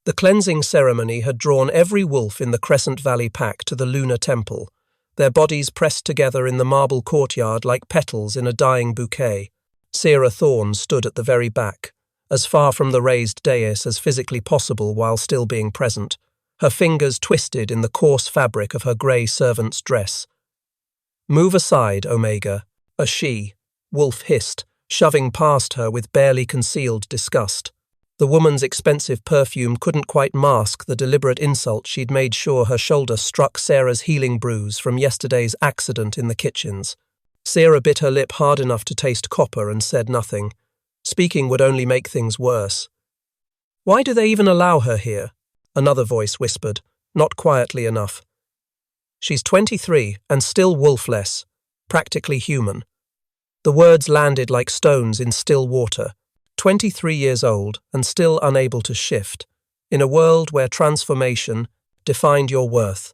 The cleansing ceremony had drawn every wolf in the Crescent Valley pack to the lunar temple, their bodies pressed together in the marble courtyard like petals in a dying bouquet. Sierra Thorne stood at the very back, as far from the raised dais as physically possible while still being present, her fingers twisted in the coarse fabric of her grey servant's dress. "Move aside, Omega," a she, Wolf hissed, shoving past her with barely concealed disgust. The woman's expensive perfume couldn't quite mask the deliberate insult she'd made sure her shoulder struck Sarah's healing bruise from yesterday's accident in the kitchens. Sarah bit her lip hard enough to taste copper and said nothing. Speaking would only make things worse. "Why do they even allow her here?" Another voice whispered, not quietly enough. "She's 23 and still wolfless, practically human." The words landed like stones in still water. 23 years old and still unable to shift, in a world where transformation defined your worth,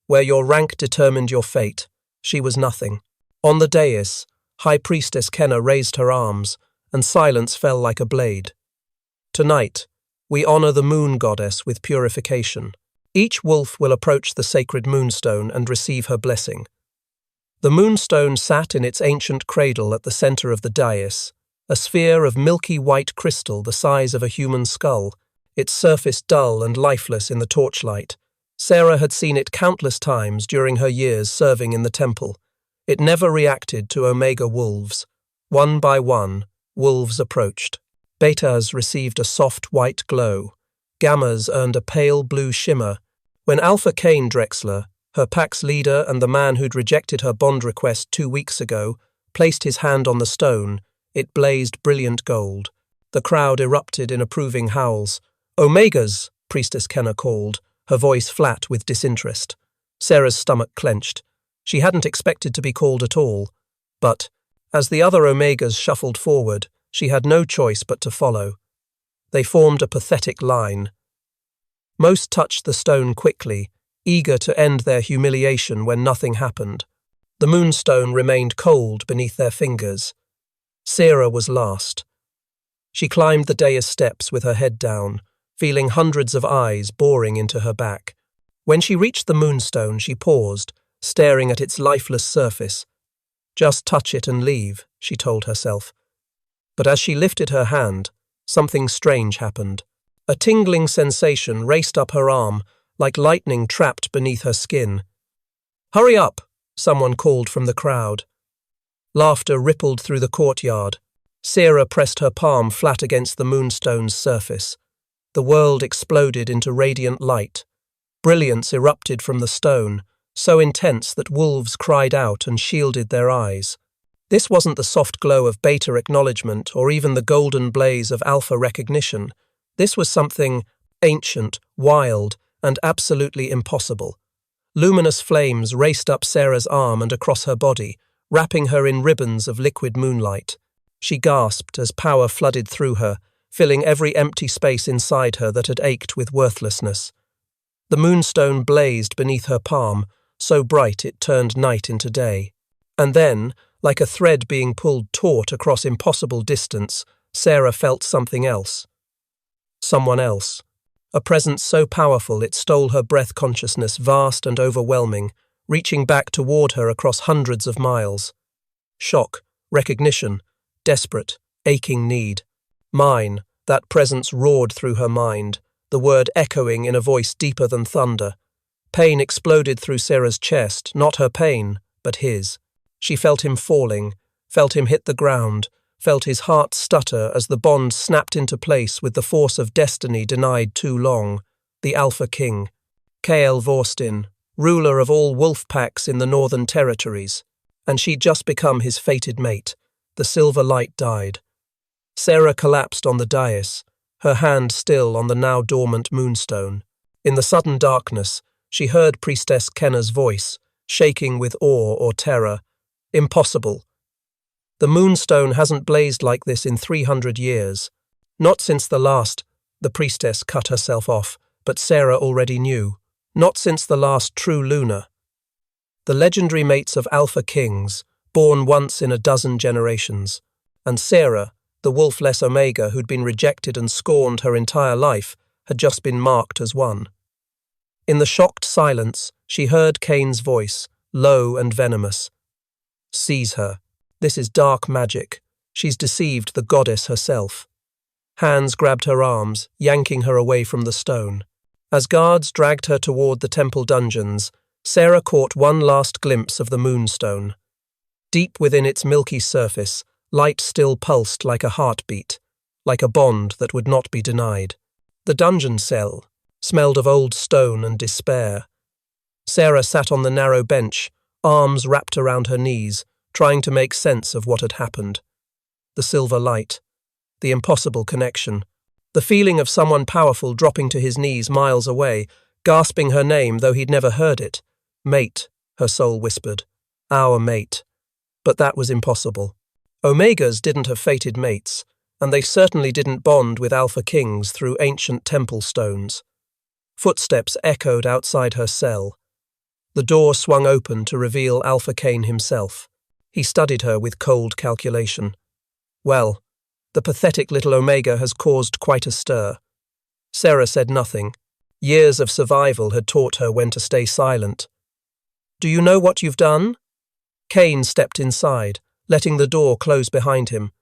where your rank determined your fate, she was nothing. On the dais, High Priestess Kenna raised her arms, and silence fell like a blade. "Tonight, we honor the moon goddess with purification. Each wolf will approach the sacred moonstone and receive her blessing." The moonstone sat in its ancient cradle at the center of the dais, a sphere of milky white crystal the size of a human skull, its surface dull and lifeless in the torchlight. Sarah had seen it countless times during her years serving in the temple. It never reacted to Omega wolves. One by one, wolves approached. Betas received a soft white glow. Gammas earned a pale blue shimmer. When Alpha Cain Drexler, her pack's leader and the man who'd rejected her bond request 2 weeks ago, placed his hand on the stone, it blazed brilliant gold. The crowd erupted in approving howls. "Omegas," Priestess Kenna called, her voice flat with disinterest. Sarah's stomach clenched. She hadn't expected to be called at all. But, as the other Omegas shuffled forward, she had no choice but to follow. They formed a pathetic line. Most touched the stone quickly, eager to end their humiliation when nothing happened. The moonstone remained cold beneath their fingers. Sarah was last. She climbed the dais steps with her head down, feeling hundreds of eyes boring into her back. When she reached the moonstone, she paused, staring at its lifeless surface. "Just touch it and leave," she told herself. But as she lifted her hand, something strange happened. A tingling sensation raced up her arm, like lightning trapped beneath her skin. "Hurry up!" someone called from the crowd. Laughter rippled through the courtyard. Sarah pressed her palm flat against the moonstone's surface. The world exploded into radiant light. Brilliance erupted from the stone, so intense that wolves cried out and shielded their eyes. This wasn't the soft glow of beta acknowledgement or even the golden blaze of alpha recognition. This was something ancient, wild, and absolutely impossible. Luminous flames raced up Sarah's arm and across her body, wrapping her in ribbons of liquid moonlight. She gasped as power flooded through her, filling every empty space inside her that had ached with worthlessness. The moonstone blazed beneath her palm, so bright it turned night into day. And then, like a thread being pulled taut across impossible distance, Sarah felt something else. Someone else. A presence so powerful it stole her breath consciousness, vast and overwhelming, reaching back toward her across hundreds of miles. Shock, recognition, desperate, aching need. Mine, that presence roared through her mind, the word echoing in a voice deeper than thunder. Pain exploded through Sarah's chest, not her pain, but his. She felt him falling, felt him hit the ground, felt his heart stutter as the bond snapped into place with the force of destiny denied too long. The Alpha King, Kael Vorstin, ruler of all wolf packs in the Northern Territories, and she'd just become his fated mate. The silver light died. Sarah collapsed on the dais, her hand still on the now dormant moonstone. In the sudden darkness, she heard Priestess Kenna's voice, shaking with awe or terror. "Impossible. The moonstone hasn't blazed like this in 300 years. Not since the last—" The priestess cut herself off, but Sarah already knew. "Not since the last true lunar. The legendary mates of Alpha Kings, born once in a dozen generations. And Sarah, the wolfless Omega who'd been rejected and scorned her entire life, had just been marked as one. In the shocked silence, she heard Cain's voice, low and venomous. "Seize her. This is dark magic. She's deceived the goddess herself." Hands grabbed her arms, yanking her away from the stone. As guards dragged her toward the temple dungeons, Sarah caught one last glimpse of the Moonstone. Deep within its milky surface, light still pulsed like a heartbeat, like a bond that would not be denied. The dungeon cell smelled of old stone and despair. Sarah sat on the narrow bench, arms wrapped around her knees, trying to make sense of what had happened. The silver light, the impossible connection, the feeling of someone powerful dropping to his knees miles away, gasping her name though he'd never heard it. "Mate," her soul whispered. "Our mate." But that was impossible. Omegas didn't have fated mates, and they certainly didn't bond with Alpha Kings through ancient temple stones. Footsteps echoed outside her cell. The door swung open to reveal Alpha Cain himself. He studied her with cold calculation. "Well, the pathetic little Omega has caused quite a stir." Sarah said nothing. Years of survival had taught her when to stay silent. "Do you know what you've done?" Cain stepped inside, letting the door close behind him.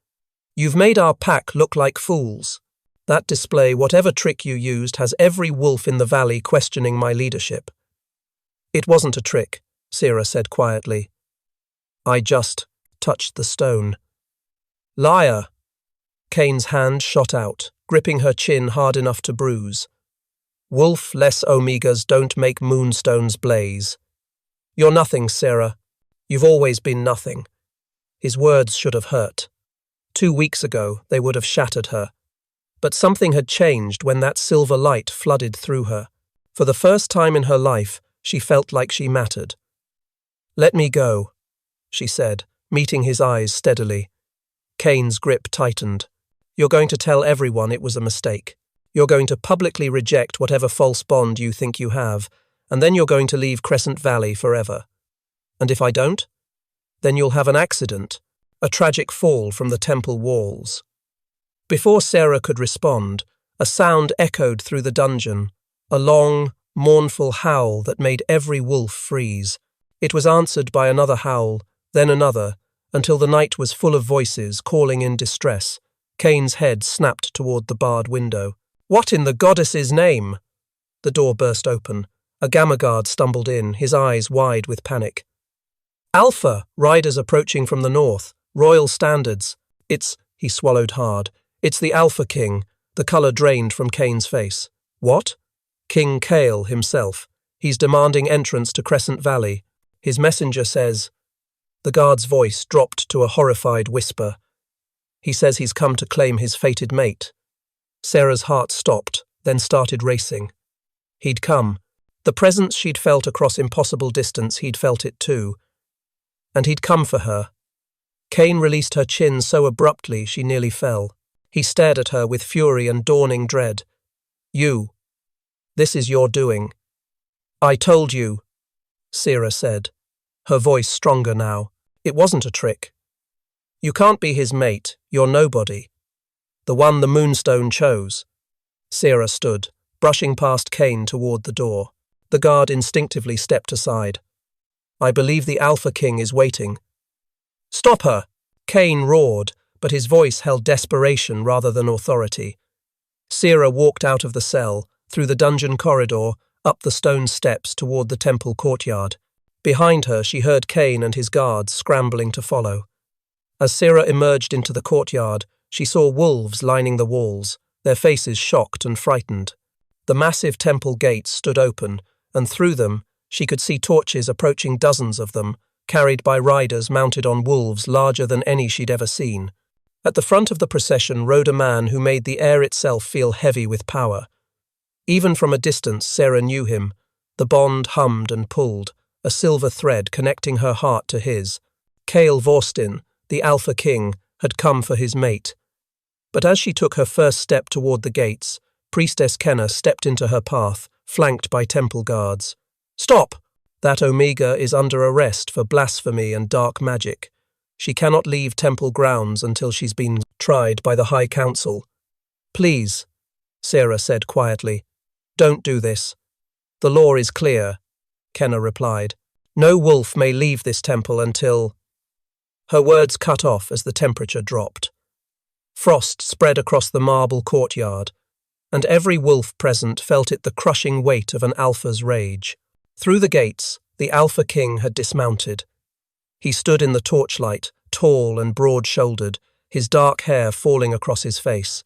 "You've made our pack look like fools. That display, whatever trick you used, has every wolf in the valley questioning my leadership." "It wasn't a trick," Sarah said quietly. "I just touched the stone." "Liar!" Cain's hand shot out, gripping her chin hard enough to bruise. "Wolf-less Omegas don't make moonstones blaze. You're nothing, Sarah. You've always been nothing." His words should have hurt. 2 weeks ago, they would have shattered her. But something had changed when that silver light flooded through her. For the first time in her life, she felt like she mattered. "Let me go," she said, meeting his eyes steadily. Cain's grip tightened. "You're going to tell everyone it was a mistake. You're going to publicly reject whatever false bond you think you have, and then you're going to leave Crescent Valley forever. And if I don't? Then you'll have an accident, a tragic fall from the temple walls." Before Sarah could respond, a sound echoed through the dungeon, a long, mournful howl that made every wolf freeze. It was answered by another howl, then another, until the night was full of voices calling in distress. Cain's head snapped toward the barred window. "What in the goddess's name?" The door burst open. A Gamma guard stumbled in, his eyes wide with panic. "Alpha!" Riders approaching from the north. "Royal standards." He swallowed hard. "It's the Alpha King." The colour drained from Cain's face. "What?" "King Kale himself. He's demanding entrance to Crescent Valley. His messenger says—" The guard's voice dropped to a horrified whisper. "He says he's come to claim his fated mate." Sarah's heart stopped, then started racing. He'd come. The presence she'd felt across impossible distance, he'd felt it too. And he'd come for her. Cain released her chin so abruptly she nearly fell. He stared at her with fury and dawning dread. "You. This is your doing." "I told you," Sarah said, her voice stronger now. "It wasn't a trick. You can't be his mate. You're nobody. The one the Moonstone chose." Sarah stood, brushing past Cain toward the door. The guard instinctively stepped aside. "I believe the Alpha King is waiting." "Stop her!" Cain roared, but his voice held desperation rather than authority. Sarah walked out of the cell, through the dungeon corridor, up the stone steps toward the temple courtyard. Behind her, she heard Cain and his guards scrambling to follow. As Sarah emerged into the courtyard, she saw wolves lining the walls, their faces shocked and frightened. The massive temple gates stood open, and through them, she could see torches approaching dozens of them, carried by riders mounted on wolves larger than any she'd ever seen. At the front of the procession rode a man who made the air itself feel heavy with power. Even from a distance, Sarah knew him. The bond hummed and pulled, a silver thread connecting her heart to his. Kale Vorstin, the Alpha King, had come for his mate. But as she took her first step toward the gates, Priestess Kenna stepped into her path, flanked by temple guards. "Stop! That Omega is under arrest for blasphemy and dark magic. She cannot leave temple grounds until she's been tried by the High Council. Please." Sarah said quietly. Don't do this. The law is clear, Kenna replied. No wolf may leave this temple until… Her words cut off as the temperature dropped. Frost spread across the marble courtyard, and every wolf present felt it the crushing weight of an alpha's rage. Through the gates, the alpha king had dismounted. He stood in the torchlight, tall and broad-shouldered, his dark hair falling across his face.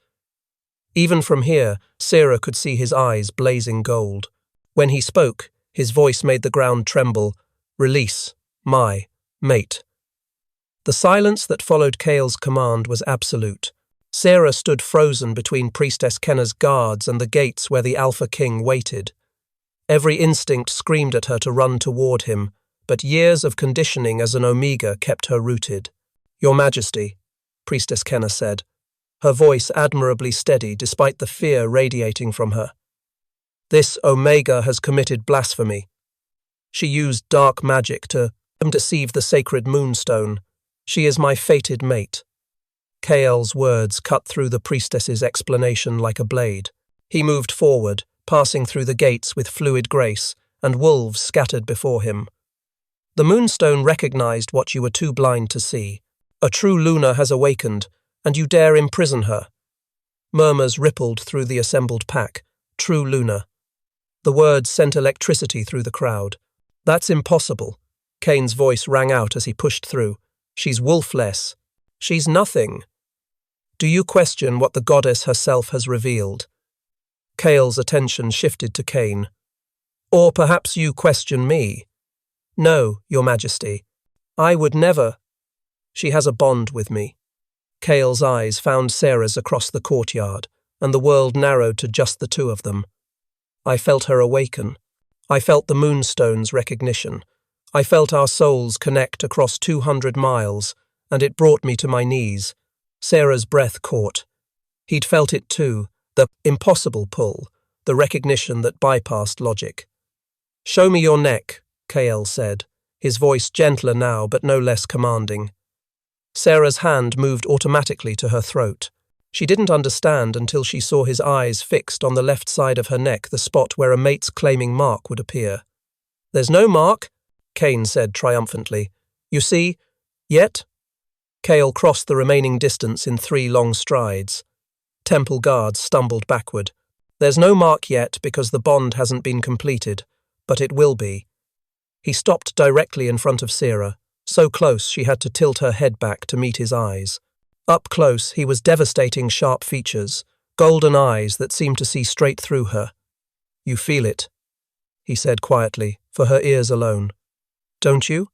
Even from here, Sarah could see his eyes blazing gold. When he spoke, his voice made the ground tremble. Release, my mate. The silence that followed Cale's command was absolute. Sarah stood frozen between Priestess Kenna's guards and the gates where the Alpha King waited. Every instinct screamed at her to run toward him, but years of conditioning as an Omega kept her rooted. Your Majesty, Priestess Kenna said, her voice admirably steady despite the fear radiating from her. This Omega has committed blasphemy. She used dark magic to deceive the sacred Moonstone. She is my fated mate. Kael's words cut through the priestess's explanation like a blade. He moved forward, passing through the gates with fluid grace, and wolves scattered before him. The Moonstone recognized what you were too blind to see. A true Luna has awakened, and you dare imprison her. Murmurs rippled through the assembled pack. True Luna. The words sent electricity through the crowd. That's impossible. Kane's voice rang out as he pushed through. She's wolfless. She's nothing. Do you question what the goddess herself has revealed? Kael's attention shifted to Kane. Or perhaps you question me. No, Your Majesty. I would never. She has a bond with me. Kael's eyes found Sarah's across the courtyard, and the world narrowed to just the two of them. I felt her awaken. I felt the Moonstone's recognition. I felt our souls connect across 200 miles, and it brought me to my knees. Sarah's breath caught. He'd felt it too, the impossible pull, the recognition that bypassed logic. Show me your neck, Kael said, his voice gentler now but no less commanding. Sarah's hand moved automatically to her throat. She didn't understand until she saw his eyes fixed on the left side of her neck, the spot where a mate's claiming mark would appear. There's no mark, Kane said triumphantly. You see, yet? Kael crossed the remaining distance in 3 long strides. Temple guards stumbled backward. There's no mark yet because the bond hasn't been completed, but it will be. He stopped directly in front of Sarah, so close she had to tilt her head back to meet his eyes. Up close, he was devastating sharp features, golden eyes that seemed to see straight through her. You feel it, he said quietly, for her ears alone. Don't you?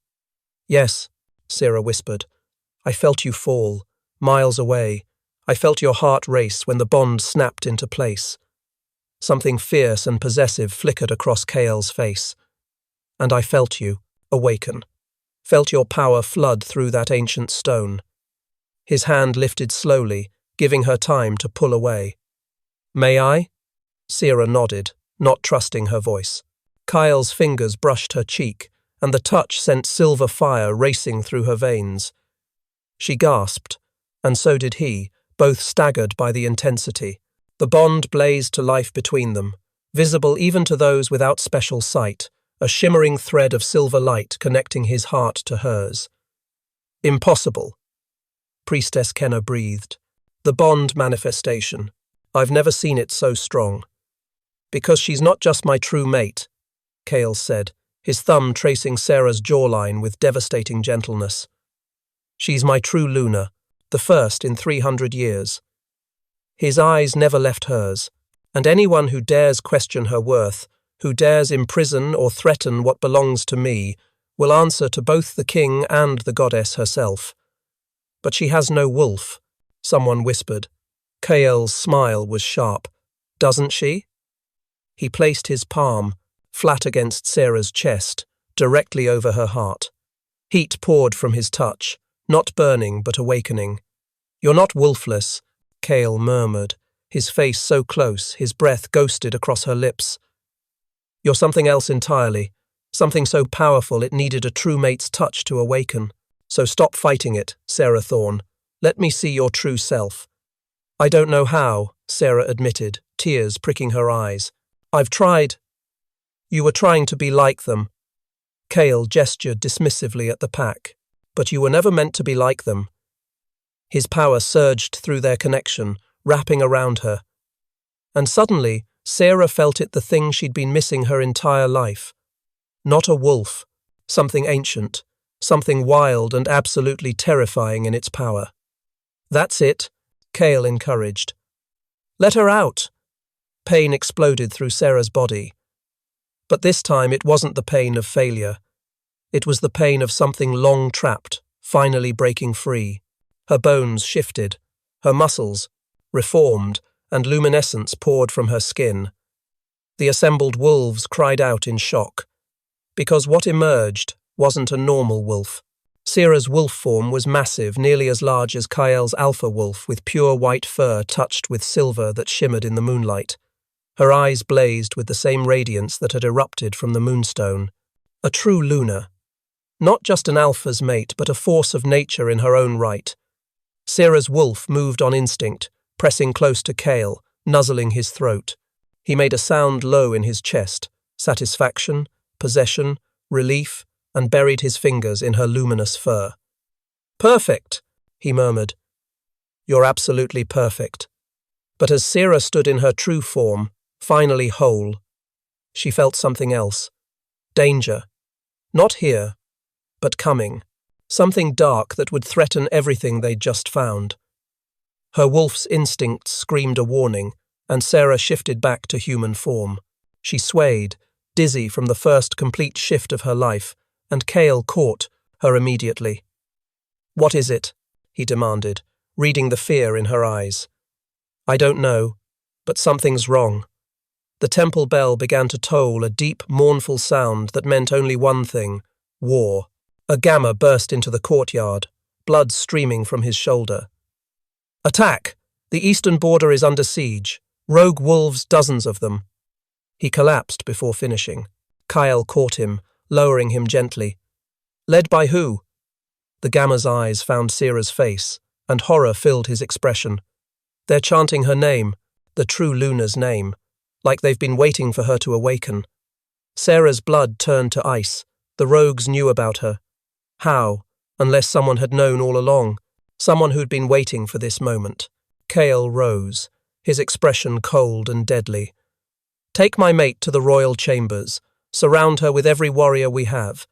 Yes, Sarah whispered. I felt you fall, miles away. I felt your heart race when the bond snapped into place. Something fierce and possessive flickered across Kael's face. And I felt you awaken, felt your power flood through that ancient stone. His hand lifted slowly, giving her time to pull away. May I? Sarah nodded, not trusting her voice. Kael's fingers brushed her cheek, and the touch sent silver fire racing through her veins. She gasped, and so did he, both staggered by the intensity. The bond blazed to life between them, visible even to those without special sight, a shimmering thread of silver light connecting his heart to hers. Impossible. Priestess Kenna breathed. The bond manifestation. I've never seen it so strong. Because she's not just my true mate, Kael said, his thumb tracing Sarah's jawline with devastating gentleness. She's my true Luna, the first in 300 years. His eyes never left hers, and anyone who dares question her worth, who dares imprison or threaten what belongs to me, will answer to both the king and the goddess herself. But she has no wolf, someone whispered. Kael's smile was sharp. Doesn't she? He placed his palm, flat against Sarah's chest, directly over her heart. Heat poured from his touch, not burning but awakening. You're not wolfless, Kael murmured, his face so close, his breath ghosted across her lips. You're something else entirely, something so powerful it needed a true mate's touch to awaken. So stop fighting it, Sarah Thorne. Let me see your true self. I don't know how, Sarah admitted, tears pricking her eyes. "I've tried." "You were trying to be like them." Cale gestured dismissively at the pack. "But you were never meant to be like them." His power surged through their connection, wrapping around her. And suddenly, Sarah felt it, the thing she'd been missing her entire life. Not a wolf, something ancient, something wild and absolutely terrifying in its power. "That's it," Cale encouraged. "Let her out." Pain exploded through Sarah's body. But this time it wasn't the pain of failure. It was the pain of something long trapped, finally breaking free. Her bones shifted, her muscles reformed, and luminescence poured from her skin. The assembled wolves cried out in shock, because what emerged wasn't a normal wolf. Sarah's wolf form was massive, nearly as large as Kael's alpha wolf, with pure white fur touched with silver that shimmered in the moonlight. Her eyes blazed with the same radiance that had erupted from the Moonstone. A true Luna. Not just an alpha's mate, but a force of nature in her own right. Sarah's wolf moved on instinct, pressing close to Cale, nuzzling his throat. He made a sound low in his chest, satisfaction, possession, relief, and buried his fingers in her luminous fur. "Perfect," he murmured. "You're absolutely perfect." But as Sarah stood in her true form, finally whole, she felt something else. Danger. Not here, but coming. Something dark that would threaten everything they'd just found. Her wolf's instincts screamed a warning, and Sarah shifted back to human form. She swayed, dizzy from the first complete shift of her life, and Cale caught her immediately. "What is it?" he demanded, reading the fear in her eyes. "I don't know, but something's wrong." The temple bell began to toll, a deep, mournful sound that meant only one thing: war. A gamma burst into the courtyard, blood streaming from his shoulder. "Attack! The eastern border is under siege. Rogue wolves, dozens of them." He collapsed before finishing. Kyle caught him, lowering him gently. "Led by who?" The gamma's eyes found Sarah's face, and horror filled his expression. "They're chanting her name, the true Luna's name, like they've been waiting for her to awaken." Sarah's blood turned to ice. The rogues knew about her. How, unless someone had known all along, someone who'd been waiting for this moment? Cale rose, his expression cold and deadly. "Take my mate to the royal chambers. Surround her with every warrior we have."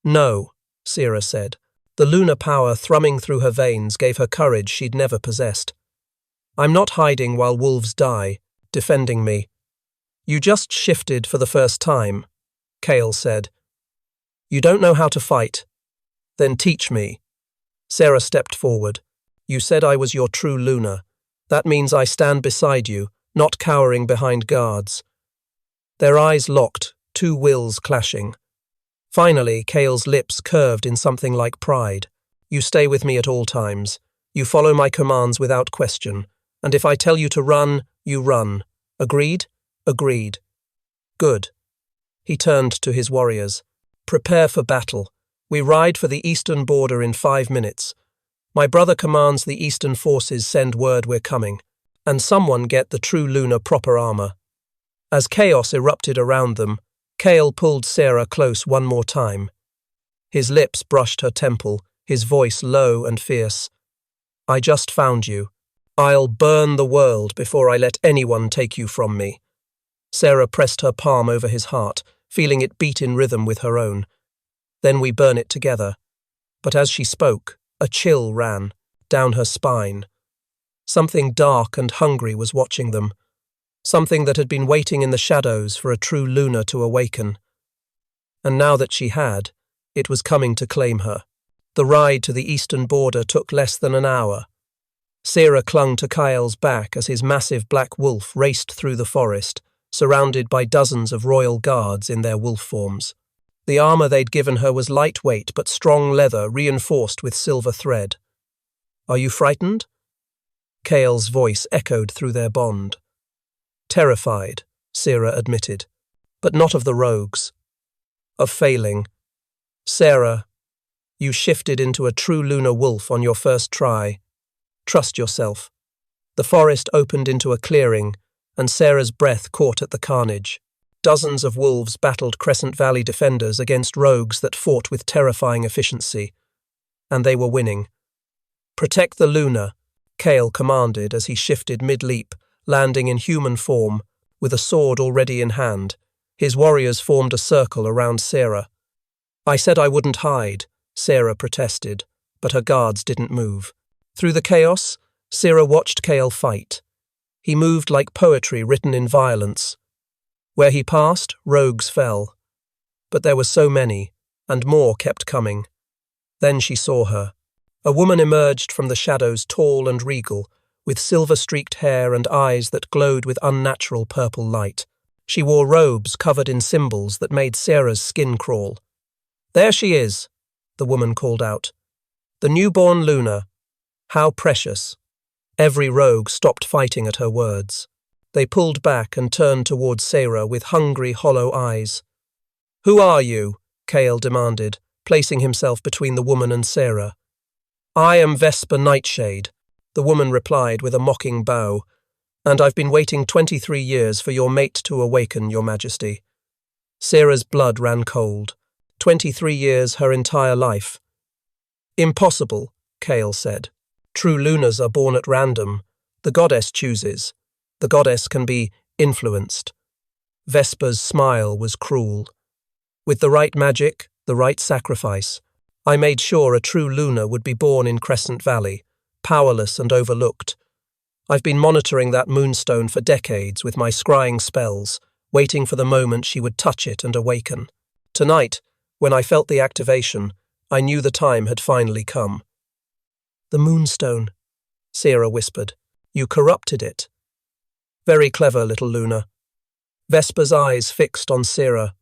"No," Sarah said. The lunar power thrumming through her veins gave her courage she'd never possessed. "I'm not hiding while wolves die, defending me." "You just shifted for the first time," Cale said. "You don't know how to fight. Then teach me." Sarah stepped forward. "You said I was your true Luna. That means I stand beside you, not cowering behind guards." Their eyes locked, two wills clashing. Finally, Cale's lips curved in something like pride. "You stay with me at all times. You follow my commands without question. And if I tell you to run, you run. Agreed?" "Agreed." "Good." He turned to his warriors. "Prepare for battle. We ride for the eastern border in 5 minutes. My brother commands the eastern forces send word we're coming. And someone get the true Luna proper armor." As chaos erupted around them, Cale pulled Sarah close one more time. His lips brushed her temple, his voice low and fierce. "I just found you. I'll burn the world before I let anyone take you from me." Sarah pressed her palm over his heart, feeling it beat in rhythm with her own. "Then we burn it together." But as she spoke, a chill ran down her spine. Something dark and hungry was watching them. Something that had been waiting in the shadows for a true Luna to awaken. And now that she had, it was coming to claim her. The ride to the eastern border took less than an hour. Sarah clung to Kyle's back as his massive black wolf raced through the forest, surrounded by dozens of royal guards in their wolf forms. The armor they'd given her was lightweight but strong leather reinforced with silver thread. "Are you frightened?" Cale's voice echoed through their bond. "Terrified," Sarah admitted, "but not of the rogues. Of failing. Sarah, you shifted into a true lunar wolf on your first try. Trust yourself." The forest opened into a clearing, and Sarah's breath caught at the carnage. Dozens of wolves battled Crescent Valley defenders against rogues that fought with terrifying efficiency. And they were winning. "Protect the Luna," Kale commanded as he shifted mid-leap, landing in human form, with a sword already in hand. His warriors formed a circle around Sarah. "I said I wouldn't hide," Sarah protested, but her guards didn't move. Through the chaos, Sarah watched Kale fight. He moved like poetry written in violence. Where he passed, rogues fell. But there were so many, and more kept coming. Then she saw her. A woman emerged from the shadows, tall and regal, with silver-streaked hair and eyes that glowed with unnatural purple light. She wore robes covered in symbols that made Sarah's skin crawl. "There she is," the woman called out. "The newborn Luna. How precious." Every rogue stopped fighting at her words. They pulled back and turned towards Sarah with hungry, hollow eyes. "Who are you?" Kale demanded, placing himself between the woman and Sarah. "I am Vesper Nightshade," the woman replied with a mocking bow, "and I've been waiting 23 years for your mate to awaken, Your Majesty." Sarah's blood ran cold. 23 years, her entire life. "Impossible," Kale said. "True Lunas are born at random. The goddess chooses. The goddess can be influenced." Vesper's smile was cruel. "With the right magic, the right sacrifice, I made sure a true Luna would be born in Crescent Valley, powerless and overlooked. I've been monitoring that Moonstone for decades with my scrying spells, waiting for the moment she would touch it and awaken. Tonight, when I felt the activation, I knew the time had finally come." "The Moonstone," Sarah whispered. "You corrupted it." "Very clever, little Luna." Vesper's eyes fixed on Sarah.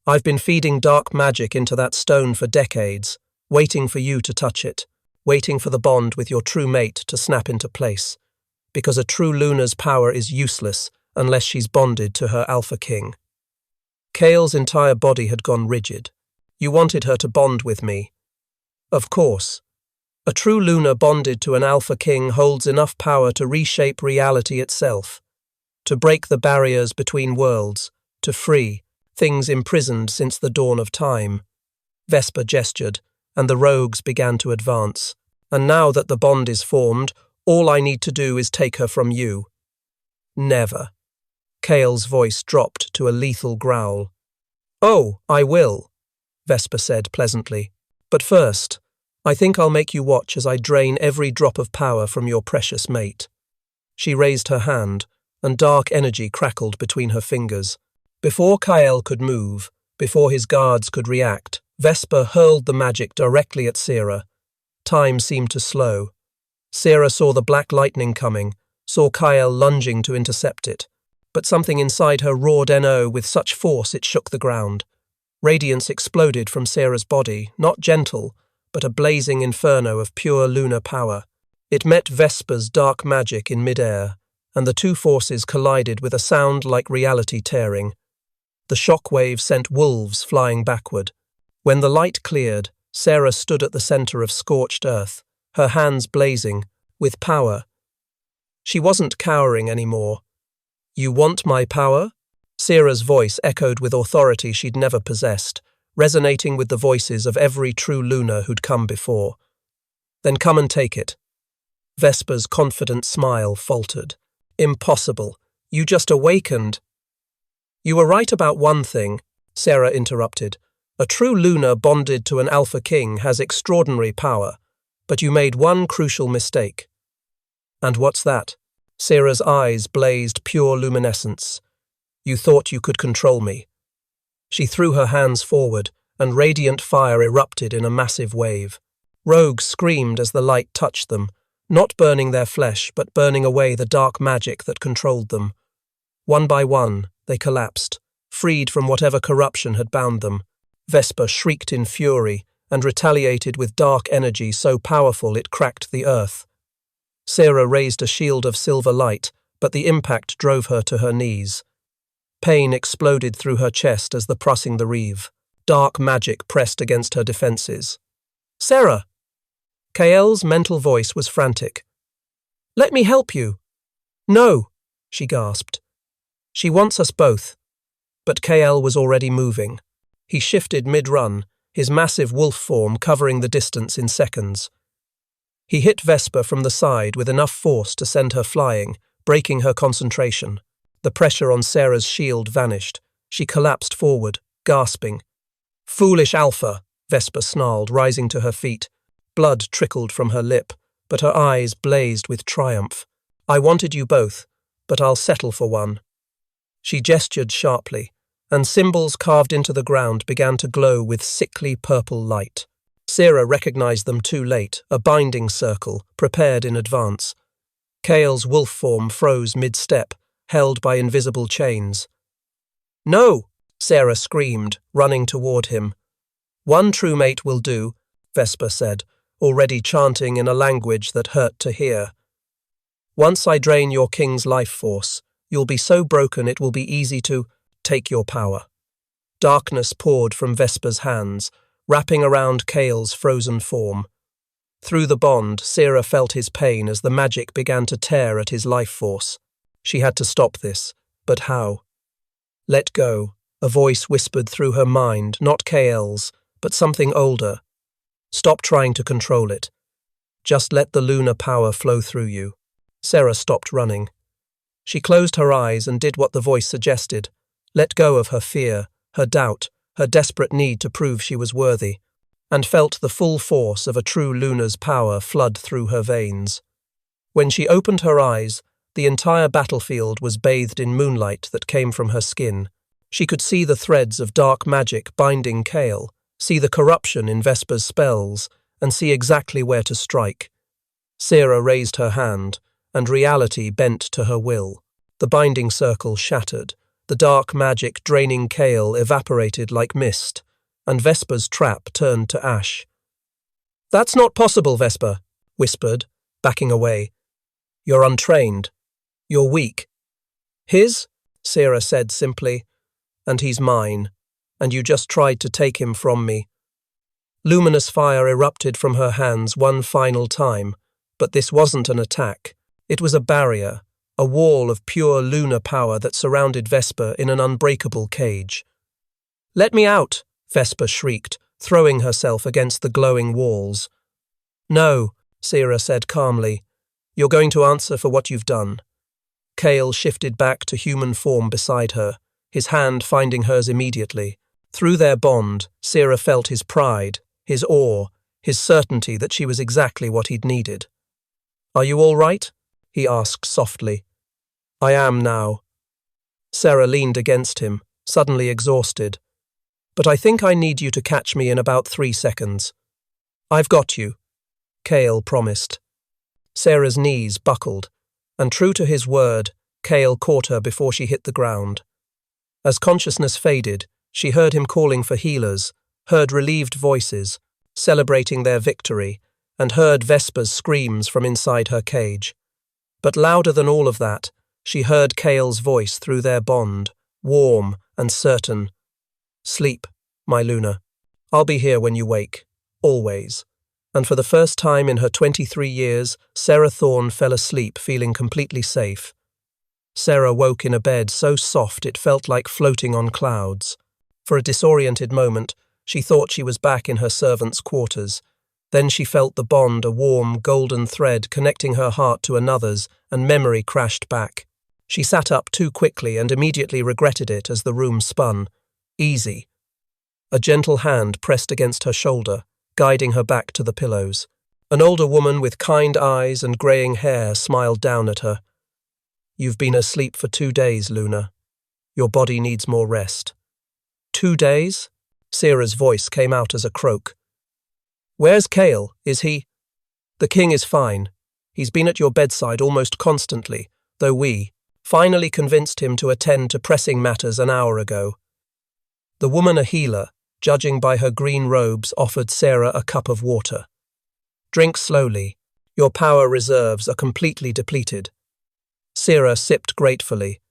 "I've been feeding dark magic into that stone for decades, waiting for you to touch it, waiting for the bond with your true mate to snap into place. Because a true Luna's power is useless unless she's bonded to her Alpha King." Kale's entire body had gone rigid. "You wanted her to bond with me." "Of course. A true Luna bonded to an Alpha King holds enough power to reshape reality itself, to break the barriers between worlds, to free things imprisoned since the dawn of time." Vesper gestured, and the rogues began to advance. "And now that the bond is formed, all I need to do is take her from you." "Never." Kale's voice dropped to a lethal growl. "Oh, I will," Vesper said pleasantly. "But first, I think I'll make you watch as I drain every drop of power from your precious mate." She raised her hand, and dark energy crackled between her fingers. Before Kale could move, before his guards could react, Vesper hurled the magic directly at Sarah. Time seemed to slow. Sarah saw the black lightning coming, saw Kyle lunging to intercept it, but something inside her roared NO with such force it shook the ground. Radiance exploded from Sarah's body, not gentle, but a blazing inferno of pure lunar power. It met Vesper's dark magic in midair, and the two forces collided with a sound like reality tearing. The shockwave sent wolves flying backward. When the light cleared, Sarah stood at the center of scorched earth, her hands blazing, with power. She wasn't cowering anymore. "You want my power?" Sarah's voice echoed with authority she'd never possessed, resonating with the voices of every true Luna who'd come before. "Then come and take it." Vesper's confident smile faltered. "Impossible. You just awakened." "You were right about one thing," Sarah interrupted. "A true Luna bonded to an Alpha King has extraordinary power, but you made one crucial mistake." "And what's that?" Sarah's eyes blazed pure luminescence. "You thought you could control me." She threw her hands forward, and radiant fire erupted in a massive wave. Rogues screamed as the light touched them, not burning their flesh, but burning away the dark magic that controlled them. One by one, they collapsed, freed from whatever corruption had bound them. Vesper shrieked in fury and retaliated with dark energy so powerful it cracked the earth. Sarah raised a shield of silver light, but the impact drove her to her knees. Pain exploded through her chest as the pressing the reeve. Dark magic pressed against her defenses. "Sarah!" Kael's mental voice was frantic. "Let me help you." "No," she gasped. She wants us both. But KL was already moving. He shifted mid-run, his massive wolf form covering the distance in seconds. He hit Vesper from the side with enough force to send her flying, breaking her concentration. The pressure on Sarah's shield vanished. She collapsed forward, gasping. "Foolish Alpha," Vesper snarled, rising to her feet. Blood trickled from her lip, but her eyes blazed with triumph. "I wanted you both, but I'll settle for one." She gestured sharply, and symbols carved into the ground began to glow with sickly purple light. Sarah recognized them too late, a binding circle, prepared in advance. Kale's wolf form froze mid-step, held by invisible chains. "No!" Sarah screamed, running toward him. "One true mate will do," Vesper said, already chanting in a language that hurt to hear. "Once I drain your king's life force, you'll be so broken it will be easy to take your power." Darkness poured from Vesper's hands, wrapping around Kale's frozen form. Through the bond, Sarah felt his pain as the magic began to tear at his life force. She had to stop this, but how? "Let go," a voice whispered through her mind, not Kale's, but something older. "Stop trying to control it. Just let the lunar power flow through you." Sarah stopped running. She closed her eyes and did what the voice suggested. Let go of her fear, her doubt, her desperate need to prove she was worthy, and felt the full force of a true lunar's power flood through her veins. When she opened her eyes, the entire battlefield was bathed in moonlight that came from her skin. She could see the threads of dark magic binding Kale, see the corruption in Vesper's spells, and see exactly where to strike. Sarah raised her hand, and reality bent to her will. The binding circle shattered. The dark magic draining Kale evaporated like mist, and Vesper's trap turned to ash. "That's not possible," Vesper whispered, backing away. "You're untrained. You're weak." "His?" Sarah said simply. "And he's mine, and you just tried to take him from me." Luminous fire erupted from her hands one final time, but this wasn't an attack. It was a barrier, a wall of pure lunar power that surrounded Vesper in an unbreakable cage. "Let me out," Vesper shrieked, throwing herself against the glowing walls. "No," Sarah said calmly. "You're going to answer for what you've done." Kale shifted back to human form beside her, his hand finding hers immediately. Through their bond, Sarah felt his pride, his awe, his certainty that she was exactly what he'd needed. "Are you all right?" he asked softly. "I am now." Sarah leaned against him, suddenly exhausted. "But I think I need you to catch me in about 3 seconds." "I've got you," Kale promised. Sarah's knees buckled, and true to his word, Kale caught her before she hit the ground. As consciousness faded, she heard him calling for healers, heard relieved voices, celebrating their victory, and heard Vesper's screams from inside her cage. But louder than all of that, she heard Kale's voice through their bond, warm and certain. "Sleep, my Luna. I'll be here when you wake, always." And for the first time in her 23 years, Sarah Thorne fell asleep feeling completely safe. Sarah woke in a bed so soft it felt like floating on clouds. For a disoriented moment, she thought she was back in her servant's quarters. Then she felt the bond, a warm, golden thread connecting her heart to another's, and memory crashed back. She sat up too quickly and immediately regretted it as the room spun. Easy. A gentle hand pressed against her shoulder, guiding her back to the pillows. An older woman with kind eyes and greying hair smiled down at her. "You've been asleep for 2 days, Luna. Your body needs more rest." 2 days? Sarah's voice came out as a croak. "Where's Kale? Is he?" "The king is fine. He's been at your bedside almost constantly, though we finally convinced him to attend to pressing matters an hour ago." The woman, a healer, judging by her green robes, offered Sarah a cup of water. "Drink slowly. Your power reserves are completely depleted." Sarah sipped gratefully.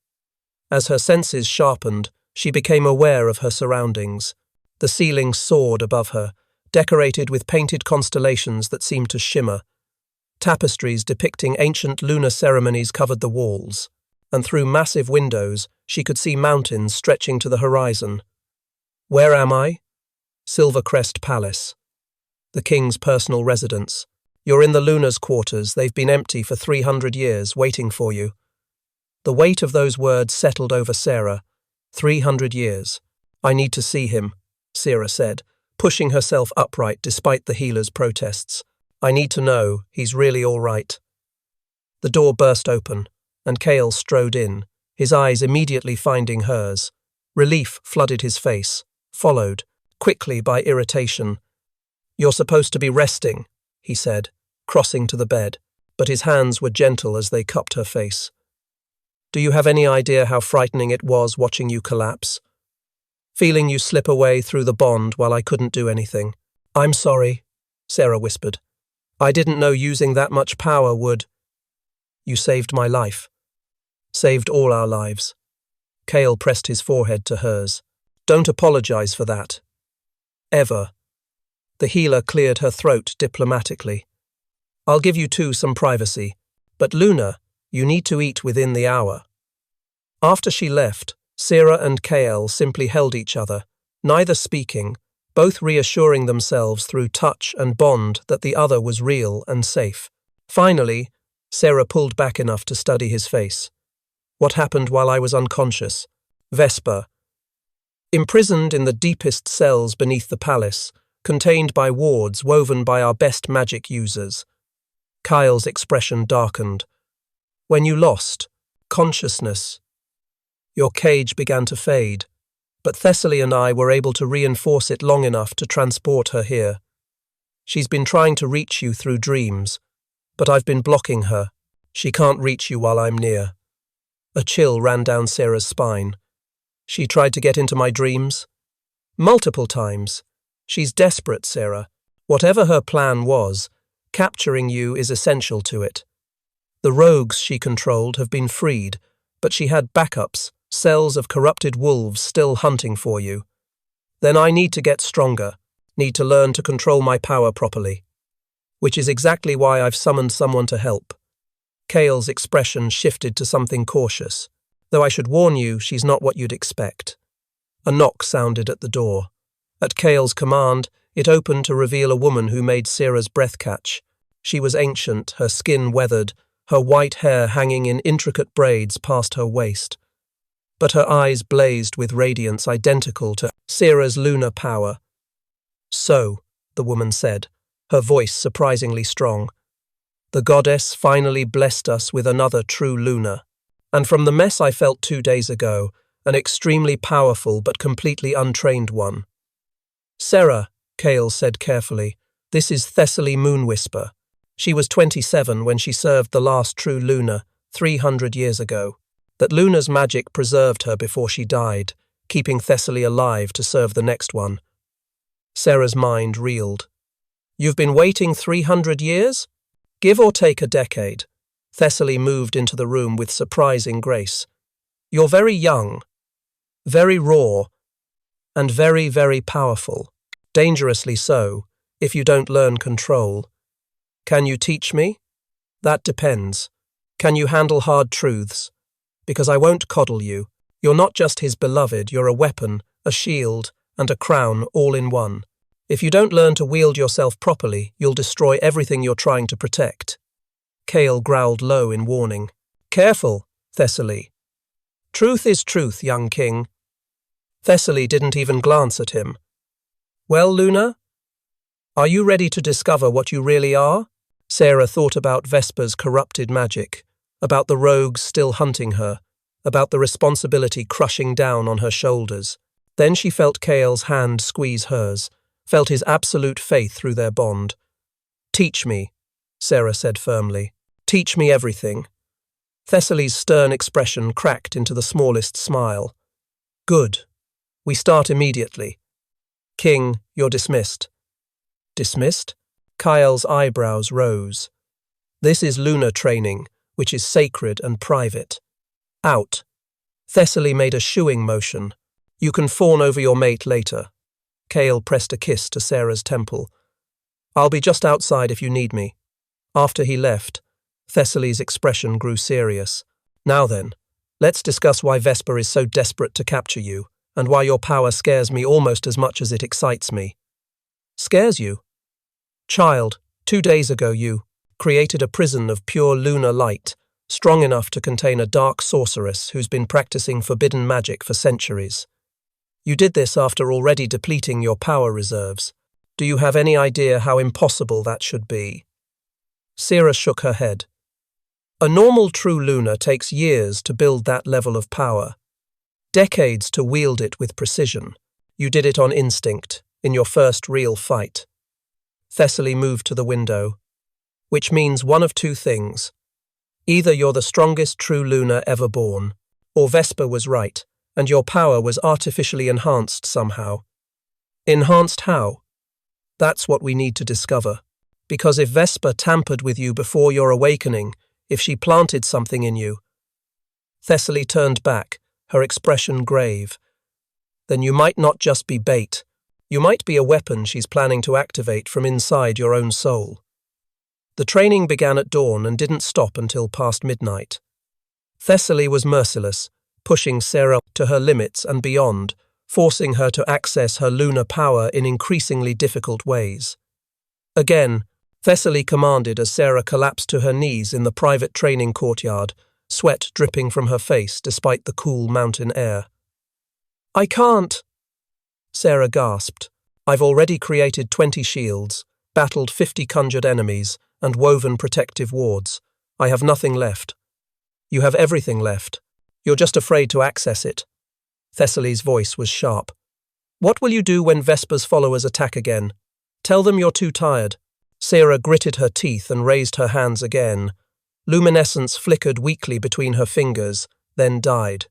As her senses sharpened, she became aware of her surroundings. The ceiling soared above her, decorated with painted constellations that seemed to shimmer. Tapestries depicting ancient lunar ceremonies covered the walls, and through massive windows she could see mountains stretching to the horizon. "Where am I?" Silvercrest Palace. The king's personal residence. "You're in the Luna's quarters. They've been empty for 300 years, waiting for you." The weight of those words settled over Sarah. 300 years. "I need to see him," Sarah said, pushing herself upright despite the healer's protests. "I need to know he's really all right." The door burst open, and Cale strode in, his eyes immediately finding hers. Relief flooded his face, followed, quickly, by irritation. "You're supposed to be resting," he said, crossing to the bed, but his hands were gentle as they cupped her face. "Do you have any idea how frightening it was watching you collapse? Feeling you slip away through the bond while I couldn't do anything." "I'm sorry," Sarah whispered. "I didn't know using that much power would—" "You saved my life. Saved all our lives." Cale pressed his forehead to hers. "Don't apologize for that. Ever." The healer cleared her throat diplomatically. "I'll give you two some privacy, but Luna, you need to eat within the hour." After she left, Sarah and Cale simply held each other, neither speaking, both reassuring themselves through touch and bond that the other was real and safe. Finally, Sarah pulled back enough to study his face. "What happened while I was unconscious?" Vesper. Imprisoned in the deepest cells beneath the palace, contained by wards woven by our best magic users. Kyle's expression darkened. "When you lost consciousness, your cage began to fade, but Thessaly and I were able to reinforce it long enough to transport her here. She's been trying to reach you through dreams, but I've been blocking her. She can't reach you while I'm near." A chill ran down Sarah's spine. "She tried to get into my dreams?" "Multiple times. She's desperate, Sarah. Whatever her plan was, capturing you is essential to it. The rogues she controlled have been freed, but she had backups, cells of corrupted wolves still hunting for you. Then I need to get stronger, need to learn to control my power properly. Which is exactly why I've summoned someone to help." Cale's expression shifted to something cautious, though I should warn you, she's not what you'd expect. A knock sounded at the door. At Cale's command, it opened to reveal a woman who made Sarah's breath catch. She was ancient, her skin weathered, her white hair hanging in intricate braids past her waist. But her eyes blazed with radiance identical to Sarah's lunar power. "So," the woman said, her voice surprisingly strong, "the goddess finally blessed us with another true Luna. And from the mess I felt 2 days ago, an extremely powerful but completely untrained one." "Sarah," Cale said carefully, "this is Thessaly Moonwhisper. She was 27 when she served the last true Luna, 300 years ago. That Luna's magic preserved her before she died, keeping Thessaly alive to serve the next one." Sarah's mind reeled. "You've been waiting 300 years? Give or take a decade." Thessaly moved into the room with surprising grace. "You're very young, very raw, and very, very powerful. Dangerously so, if you don't learn control. Can you teach me? That depends. Can you handle hard truths? Because I won't coddle you. You're not just his beloved, you're a weapon, a shield, and a crown all in one. If you don't learn to wield yourself properly, you'll destroy everything you're trying to protect." Cale growled low in warning. "Careful, Thessaly. Truth is truth, young king." Thessaly didn't even glance at him. "Well, Luna? Are you ready to discover what you really are?" Sarah thought about Vesper's corrupted magic, about the rogues still hunting her, about the responsibility crushing down on her shoulders. Then she felt Cale's hand squeeze hers, felt his absolute faith through their bond. "Teach me," Sarah said firmly. "Teach me everything." Thessaly's stern expression cracked into the smallest smile. "Good. We start immediately. King, you're dismissed." "Dismissed?" Kyle's eyebrows rose. "This is Luna training, which is sacred and private. Out." Thessaly made a shooing motion. "You can fawn over your mate later." Cale pressed a kiss to Sarah's temple. "I'll be just outside if you need me." After he left, Thessaly's expression grew serious. "Now then, Let's discuss why Vesper is so desperate to capture you, and why your power scares me almost as much as it excites me. Scares you? Child, 2 days ago you created a prison of pure lunar light, strong enough to contain a dark sorceress who's been practicing forbidden magic for centuries. You did this after already depleting your power reserves. Do you have any idea how impossible that should be? Sarah shook her head. A normal true lunar takes years to build that level of power. Decades to wield it with precision. You did it on instinct, in your first real fight. Thessaly moved to the window, which means one of two things. Either you're the strongest true lunar ever born, or Vesper was right, and your power was artificially enhanced somehow. Enhanced how? That's what we need to discover. Because if Vesper tampered with you before your awakening, if she planted something in you. Thessaly turned back, her expression grave. Then you might not just be bait. You might be a weapon she's planning to activate from inside your own soul. The training began at dawn and didn't stop until past midnight. Thessaly was merciless, pushing Sarah to her limits and beyond, forcing her to access her lunar power in increasingly difficult ways. Again, Thessaly commanded as Sarah collapsed to her knees in the private training courtyard, sweat dripping from her face despite the cool mountain air. I can't, Sarah gasped. I've already created 20 shields, battled 50 conjured enemies, and woven protective wards. I have nothing left. You have everything left. You're just afraid to access it. Thessaly's voice was sharp. What will you do when Vesper's followers attack again? Tell them you're too tired. Sarah gritted her teeth and raised her hands again. Luminescence flickered weakly between her fingers, then died.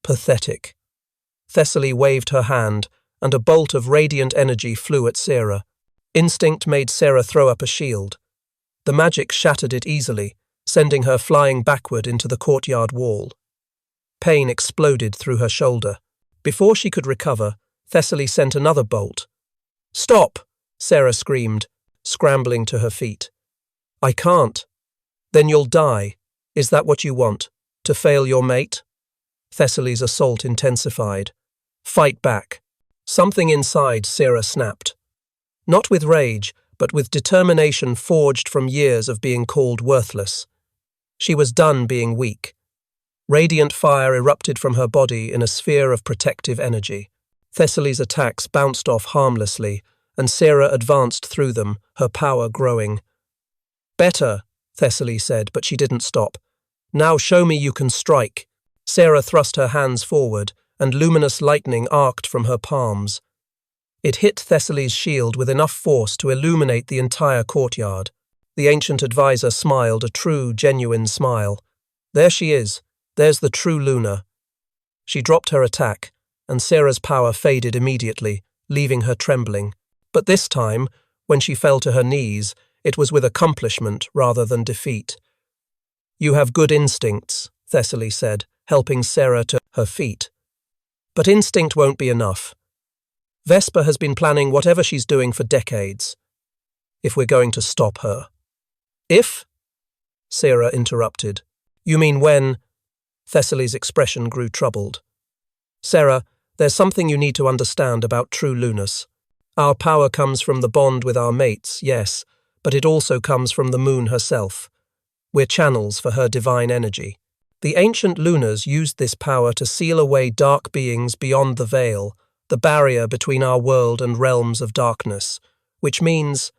Pathetic. Thessaly waved her hand, and a bolt of radiant energy flew at Sarah. Instinct made Sarah throw up a shield. The magic shattered it easily, sending her flying backward into the courtyard wall. Pain exploded through her shoulder. Before she could recover, Thessaly sent another bolt. Stop! Sarah screamed, scrambling to her feet. I can't. Then you'll die. Is that what you want? To fail your mate? Thessaly's assault intensified. Fight back. Something inside Sarah snapped. Not with rage, but with determination forged from years of being called worthless. She was done being weak. Radiant fire erupted from her body in a sphere of protective energy. Thessaly's attacks bounced off harmlessly, and Sarah advanced through them, her power growing. Better, Thessaly said, but she didn't stop. Now show me you can strike. Sarah thrust her hands forward, and luminous lightning arced from her palms. It hit Thessaly's shield with enough force to illuminate the entire courtyard. The ancient advisor smiled a true, genuine smile. There she is. There's the true Luna. She dropped her attack, and Sarah's power faded immediately, leaving her trembling. But this time, when she fell to her knees, it was with accomplishment rather than defeat. You have good instincts, Thessaly said, helping Sarah to her feet. But instinct won't be enough. Vesper has been planning whatever she's doing for decades. If we're going to stop her. If? Sarah interrupted. You mean when? Thessaly's expression grew troubled. Sarah, there's something you need to understand about true Lunas. Our power comes from the bond with our mates, yes, but it also comes from the moon herself. We're channels for her divine energy. The ancient Lunas used this power to seal away dark beings beyond the veil, the barrier between our world and realms of darkness, which means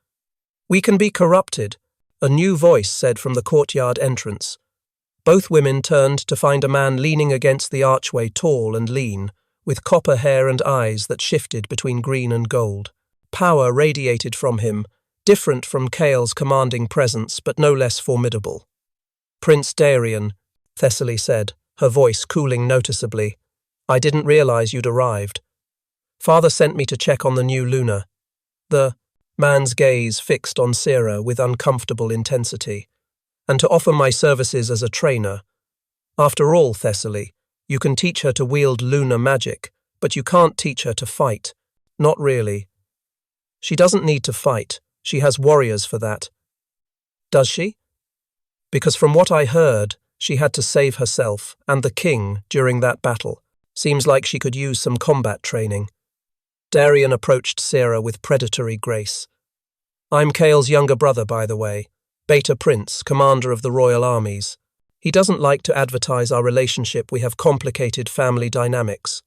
we can be corrupted, a new voice said from the courtyard entrance. Both women turned to find a man leaning against the archway, tall and lean, with copper hair and eyes that shifted between green and gold. Power radiated from him, different from Kael's commanding presence, but no less formidable. Prince Darian, Thessaly said, her voice cooling noticeably. I didn't realize you'd arrived. Father sent me to check on the new Luna. The man's gaze fixed on Sarah with uncomfortable intensity, and to offer my services as a trainer. After all, Thessaly, you can teach her to wield lunar magic, but you can't teach her to fight. Not really. She doesn't need to fight. She has warriors for that. Does she? Because from what I heard, She had to save herself and the king during that battle. Seems like she could use some combat training. Darian approached Sarah with predatory grace. I'm Kale's younger brother, by the way. Beta Prince, commander of the royal armies. He doesn't like to advertise our relationship. We have complicated family dynamics.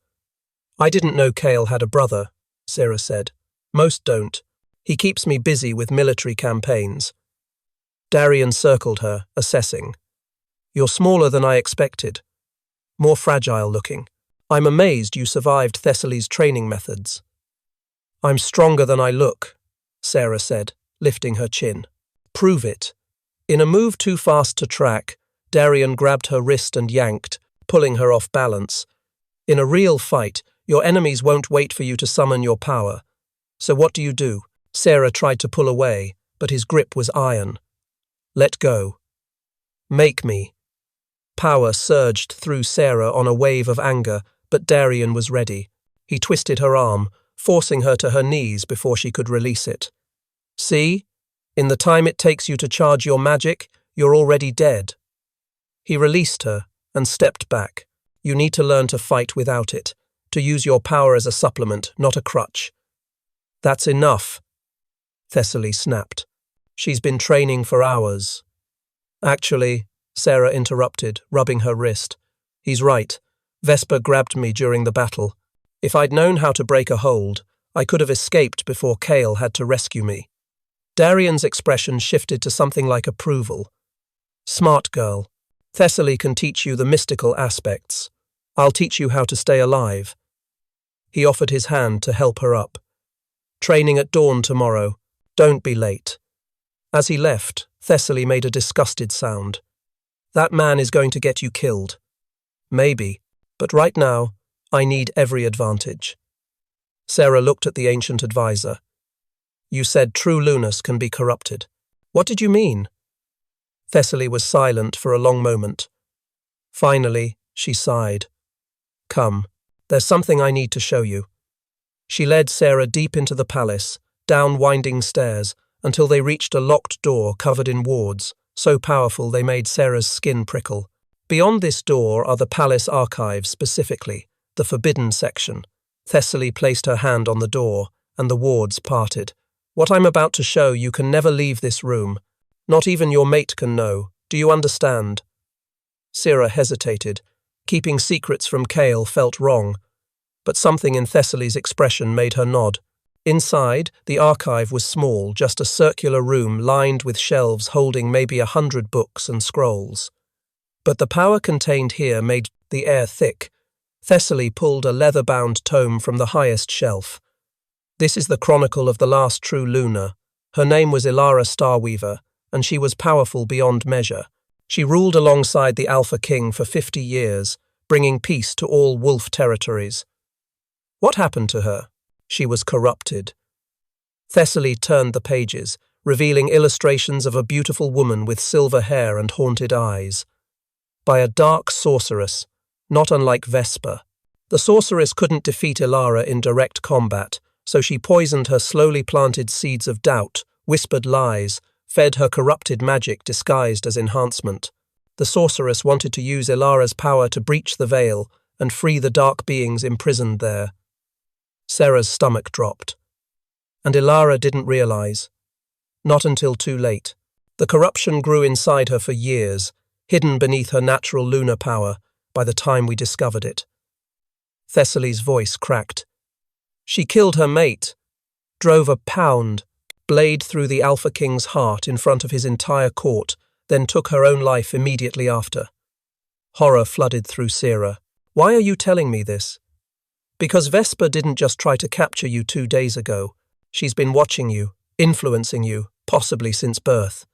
I didn't know Kale had a brother, Sarah said. Most don't. He keeps me busy with military campaigns. Darian circled her, assessing. You're smaller than I expected. More fragile looking. I'm amazed you survived Thessaly's training methods. I'm stronger than I look, Sarah said, lifting her chin. Prove it. In a move too fast to track, Darian grabbed her wrist and yanked, pulling her off balance. In a real fight, your enemies won't wait for you to summon your power. So what do? Sarah tried to pull away, but his grip was iron. Let go. Make me. Power surged through Sarah on a wave of anger, but Darian was ready. He twisted her arm, forcing her to her knees before she could release it. See? In the time it takes you to charge your magic, you're already dead. He released her and stepped back. You need to learn to fight without it, to use your power as a supplement, not a crutch. That's enough, Thessaly snapped. She's been training for hours. Actually, Sarah interrupted, rubbing her wrist. He's right. Vesper grabbed me during the battle. If I'd known how to break a hold, I could have escaped before Kale had to rescue me. Darian's expression shifted to something like approval. Smart girl. Thessaly can teach you the mystical aspects. I'll teach you how to stay alive. He offered his hand to help her up. Training at dawn tomorrow. Don't be late. As he left, Thessaly made a disgusted sound. That man is going to get you killed. Maybe, but right now, I need every advantage. Sarah looked at the ancient advisor. You said true Lunas can be corrupted. What did you mean? Thessaly was silent for a long moment. Finally, she sighed. Come, there's something I need to show you. She led Sarah deep into the palace, down winding stairs, until they reached a locked door covered in wards, so powerful they made Sarah's skin prickle. Beyond this door are the palace archives specifically, the forbidden section. Thessaly placed her hand on the door, and the wards parted. What I'm about to show you can never leave this room. Not even your mate can know. Do you understand? Sarah hesitated. Keeping secrets from Kale felt wrong, but something in Thessaly's expression made her nod. Inside, the archive was small, just a circular room lined with shelves holding maybe 100 books and scrolls. But the power contained here made the air thick. Thessaly pulled a leather-bound tome from the highest shelf. This is the chronicle of the last true Luna. Her name was Ilara Starweaver, and she was powerful beyond measure. She ruled alongside the Alpha King for 50 years, bringing peace to all wolf territories. What happened to her? She was corrupted. Thessaly turned the pages, revealing illustrations of a beautiful woman with silver hair and haunted eyes. By a dark sorceress, not unlike Vesper. The sorceress couldn't defeat Ilara in direct combat, so she poisoned her slowly planted seeds of doubt, whispered lies, fed her corrupted magic disguised as enhancement. The sorceress wanted to use Ilara's power to breach the veil and free the dark beings imprisoned there. Sarah's stomach dropped. And Ilara didn't realize. Not until too late. The corruption grew inside her for years, hidden beneath her natural lunar power by the time we discovered it. Thessaly's voice cracked. She killed her mate, drove a pound, blade through the Alpha King's heart in front of his entire court, then took her own life immediately after. Horror flooded through Sarah. Why are you telling me this? Because Vesper didn't just try to capture you 2 days ago. She's been watching you, influencing you, possibly since birth.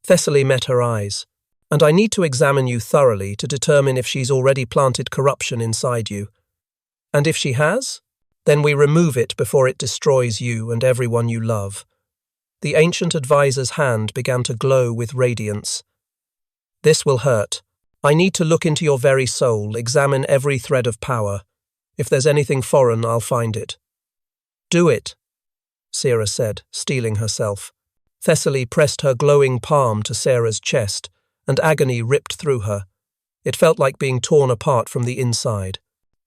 Thessaly met her eyes. And I need to examine you thoroughly to determine if she's already planted corruption inside you. And if she has, then we remove it before it destroys you and everyone you love. The ancient advisor's hand began to glow with radiance. This will hurt. I need to look into your very soul, examine every thread of power. If there's anything foreign, I'll find it. Do it, Sarah said, steeling herself. Thessaly pressed her glowing palm to Sarah's chest, and agony ripped through her. It felt like being torn apart from the inside.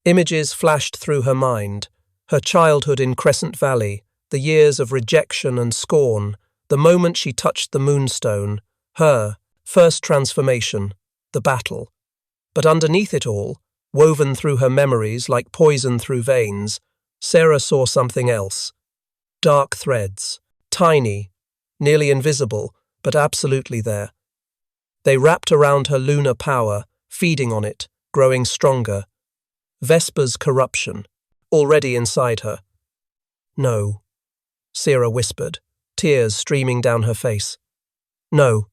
Images flashed through her mind, her childhood in Crescent Valley, the years of rejection and scorn, the moment she touched the Moonstone, her first transformation, the battle. But underneath it all, woven through her memories like poison through veins, Sarah saw something else. Dark threads, tiny, nearly invisible, but absolutely there. They wrapped around her lunar power, feeding on it, growing stronger. Vesper's corruption, already inside her. No, Sarah whispered, tears streaming down her face. No,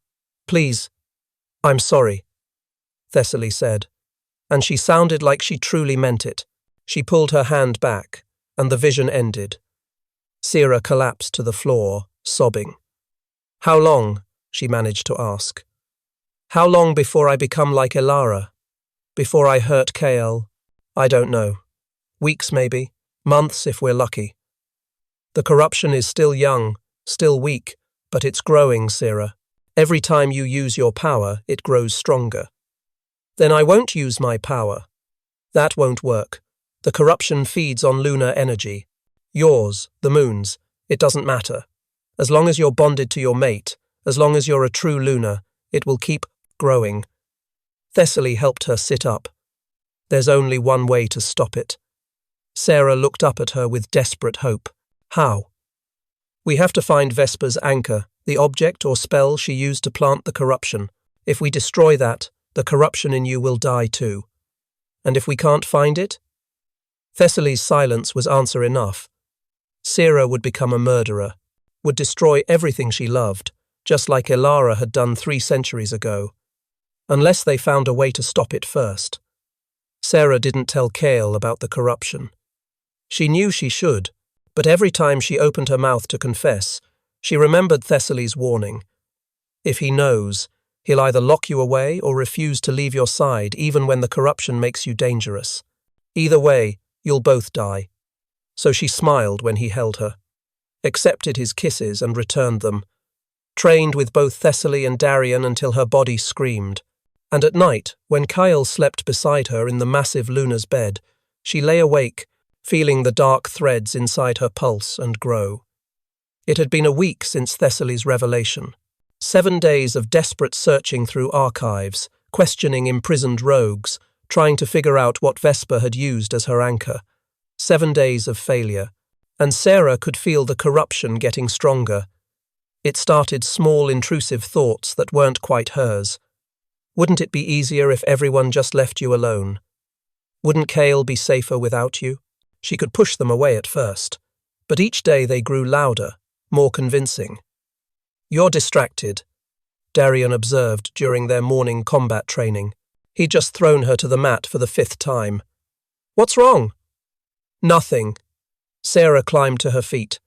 please, I'm sorry, Thessaly said, and she sounded like she truly meant it. She pulled her hand back, and the vision ended. Sarah collapsed to the floor, sobbing. How long? She managed to ask. How long before I become like Elara? Before I hurt Kael? I don't know. Weeks maybe, months if we're lucky. The corruption is still young, still weak, but it's growing, Sarah. Every time you use your power, it grows stronger. Then I won't use my power. That won't work. The corruption feeds on lunar energy. Yours, the moon's, it doesn't matter. As long as you're bonded to your mate, as long as you're a true lunar, it will keep growing. Thessaly helped her sit up. There's only one way to stop it. Sarah looked up at her with desperate hope. How? We have to find Vesper's anchor, the object or spell she used to plant the corruption. If we destroy that, the corruption in you will die too. And if we can't find it? Thessaly's silence was answer enough. Sarah would become a murderer, would destroy everything she loved, just like Elara had done 3 centuries ago, unless they found a way to stop it first. Sarah didn't tell Kael about the corruption. She knew she should, but every time she opened her mouth to confess, she remembered Thessaly's warning. If he knows, he'll either lock you away or refuse to leave your side even when the corruption makes you dangerous. Either way, you'll both die. So she smiled when he held her, accepted his kisses and returned them, trained with both Thessaly and Darian until her body screamed. And at night, when Kael slept beside her in the massive Lunar's bed, she lay awake, feeling the dark threads inside her pulse and grow. It had been a week since Thessaly's revelation. 7 days of desperate searching through archives, questioning imprisoned rogues, trying to figure out what Vesper had used as her anchor. 7 days of failure, and Sarah could feel the corruption getting stronger. It started small intrusive thoughts that weren't quite hers. Wouldn't it be easier if everyone just left you alone? Wouldn't Kael be safer without you? She could push them away at first, but each day they grew louder, more convincing. You're distracted, Darian observed during their morning combat training. He'd just thrown her to the mat for the 5th time. What's wrong? Nothing. Sarah climbed to her feet.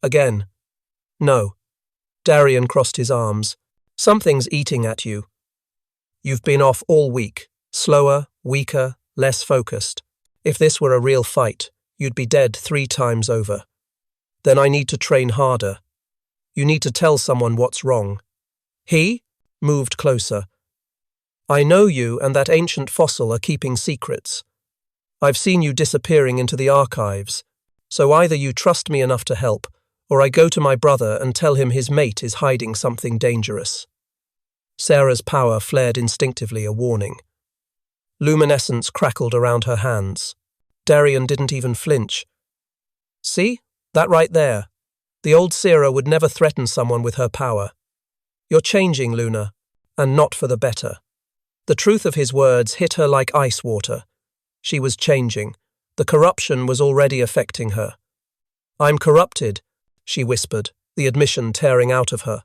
Again. No. Darian crossed his arms. Something's eating at you. You've been off all week, slower, weaker, less focused. If this were a real fight, you'd be dead 3 times over. Then I need to train harder. You need to tell someone what's wrong. He moved closer. I know you and that ancient fossil are keeping secrets. I've seen you disappearing into the archives, so either you trust me enough to help, or I go to my brother and tell him his mate is hiding something dangerous. Sarah's power flared instinctively, a warning. Luminescence crackled around her hands. Darian didn't even flinch. See? That right there. The old Sarah would never threaten someone with her power. You're changing, Luna, and not for the better. The truth of his words hit her like ice water. She was changing. The corruption was already affecting her. I'm corrupted, she whispered, the admission tearing out of her.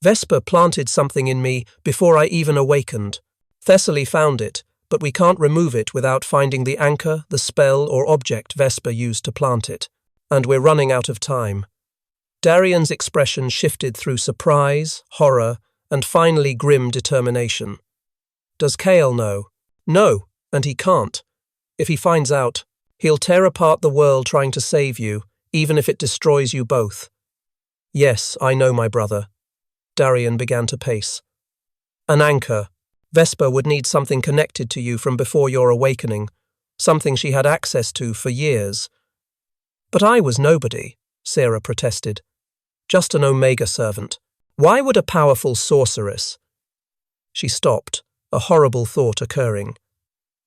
Vesper planted something in me before I even awakened. Thessaly found it, but we can't remove it without finding the anchor, the spell or object Vesper used to plant it. And we're running out of time. Darian's expression shifted through surprise, horror, and finally grim determination. Does Kael know? No, and he can't. If he finds out, he'll tear apart the world trying to save you, even if it destroys you both. Yes, I know, my brother. Darian began to pace. An anchor. Vesper would need something connected to you from before your awakening, something she had access to for years. But I was nobody, Sarah protested. Just an Omega servant. Why would a powerful sorceress? She stopped, a horrible thought occurring.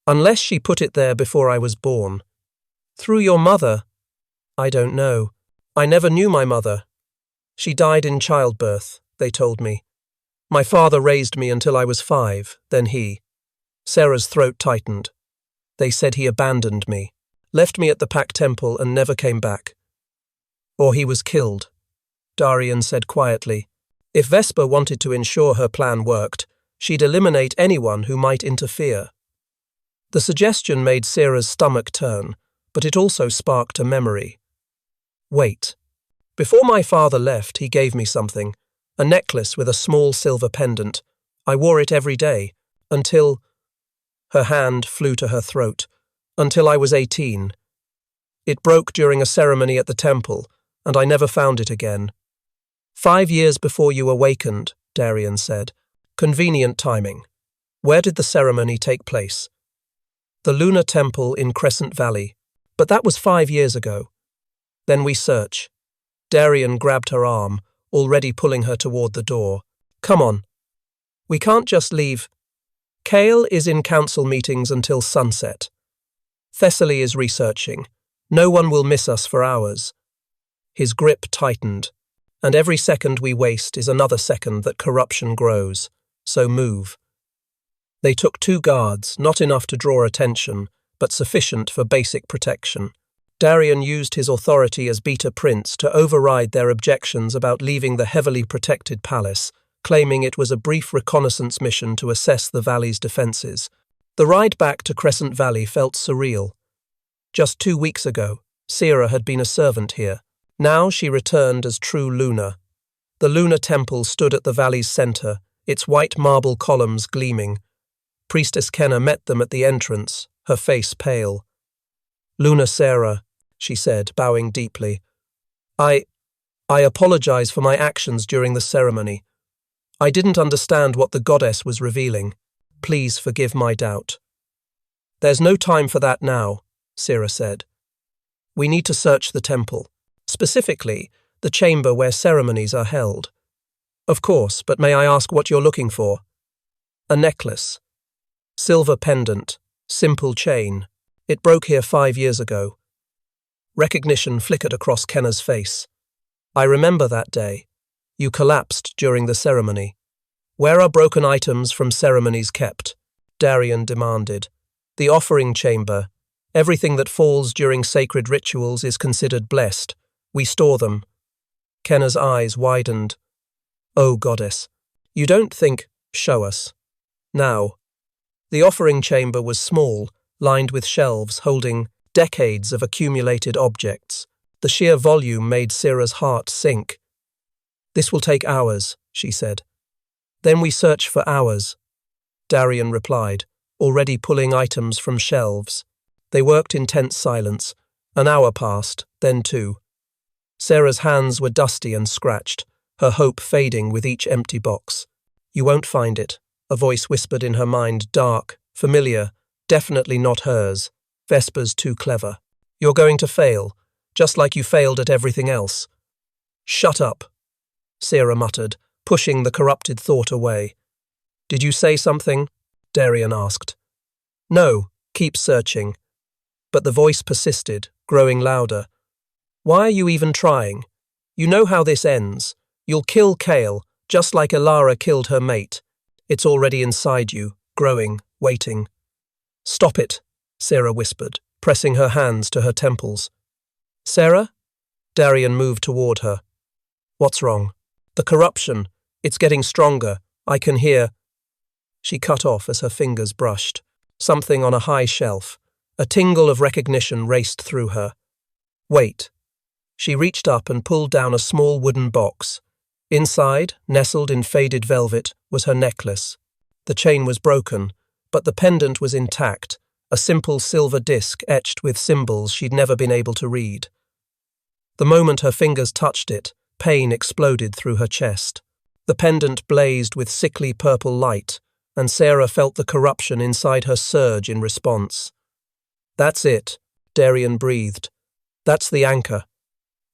Unless she put it there before I was born. Through your mother? I don't know. I never knew my mother. She died in childbirth, they told me. My father raised me until I was 5, then he. Sarah's throat tightened. They said he abandoned me, left me at the Pack Temple and never came back. Or he was killed, Darian said quietly. If Vesper wanted to ensure her plan worked, she'd eliminate anyone who might interfere. The suggestion made Sarah's stomach turn, but it also sparked a memory. Wait. Before my father left, he gave me something, a necklace with a small silver pendant. I wore it every day, until... Her hand flew to her throat. Until I was 18. It broke during a ceremony at the temple, and I never found it again. 5 years before you awakened, Darian said. Convenient timing. Where did the ceremony take place? The Lunar Temple in Crescent Valley. But that was 5 years ago. Then we search. Darian grabbed her arm, already pulling her toward the door. Come on. We can't just leave. Kale is in council meetings until sunset. Thessaly is researching. No one will miss us for hours. His grip tightened, and every second we waste is another second that corruption grows. So move. They took 2 guards, not enough to draw attention, but sufficient for basic protection. Darian used his authority as Beta Prince to override their objections about leaving the heavily protected palace, claiming it was a brief reconnaissance mission to assess the valley's defenses. The ride back to Crescent Valley felt surreal. Just 2 weeks ago, Sarah had been a servant here. Now she returned as true Luna. The Lunar Temple stood at the valley's center, its white marble columns gleaming. Priestess Kenna met them at the entrance, her face pale. Luna Sarah, she said, bowing deeply. I apologize for my actions during the ceremony. I didn't understand what the goddess was revealing. Please forgive my doubt. There's no time for that now, Sarah said. We need to search the temple, specifically the chamber where ceremonies are held. Of course, but may I ask what you're looking for? A necklace. Silver pendant, simple chain. It broke here 5 years ago. Recognition flickered across Kenna's face. I remember that day. You collapsed during the ceremony. Where are broken items from ceremonies kept? Darian demanded. The offering chamber. Everything that falls during sacred rituals is considered blessed. We store them. Kenna's eyes widened. Oh, goddess. You don't think... Show us. Now. The offering chamber was small, lined with shelves holding decades of accumulated objects. The sheer volume made Sarah's heart sink. This will take hours, she said. Then we search for hours, Darian replied, already pulling items from shelves. They worked in tense silence. An hour passed, then 2. Sarah's hands were dusty and scratched, her hope fading with each empty box. You won't find it, a voice whispered in her mind, dark, familiar, definitely not hers. Vesper's too clever. You're going to fail, just like you failed at everything else. Shut up, Sarah muttered, pushing the corrupted thought away. Did you say something? Darian asked. No, keep searching. But the voice persisted, growing louder. Why are you even trying? You know how this ends. You'll kill Kale, just like Elara killed her mate. It's already inside you, growing, waiting. Stop it, Sarah whispered, pressing her hands to her temples. Sarah? Darian moved toward her. What's wrong? The corruption. It's getting stronger. I can hear. She cut off as her fingers brushed. Something on a high shelf. A tingle of recognition raced through her. Wait. She reached up and pulled down a small wooden box. Inside, nestled in faded velvet, was her necklace. The chain was broken, but the pendant was intact, a simple silver disc etched with symbols she'd never been able to read. The moment her fingers touched it, pain exploded through her chest. The pendant blazed with sickly purple light, and Sarah felt the corruption inside her surge in response. "That's it," Darian breathed. "That's the anchor.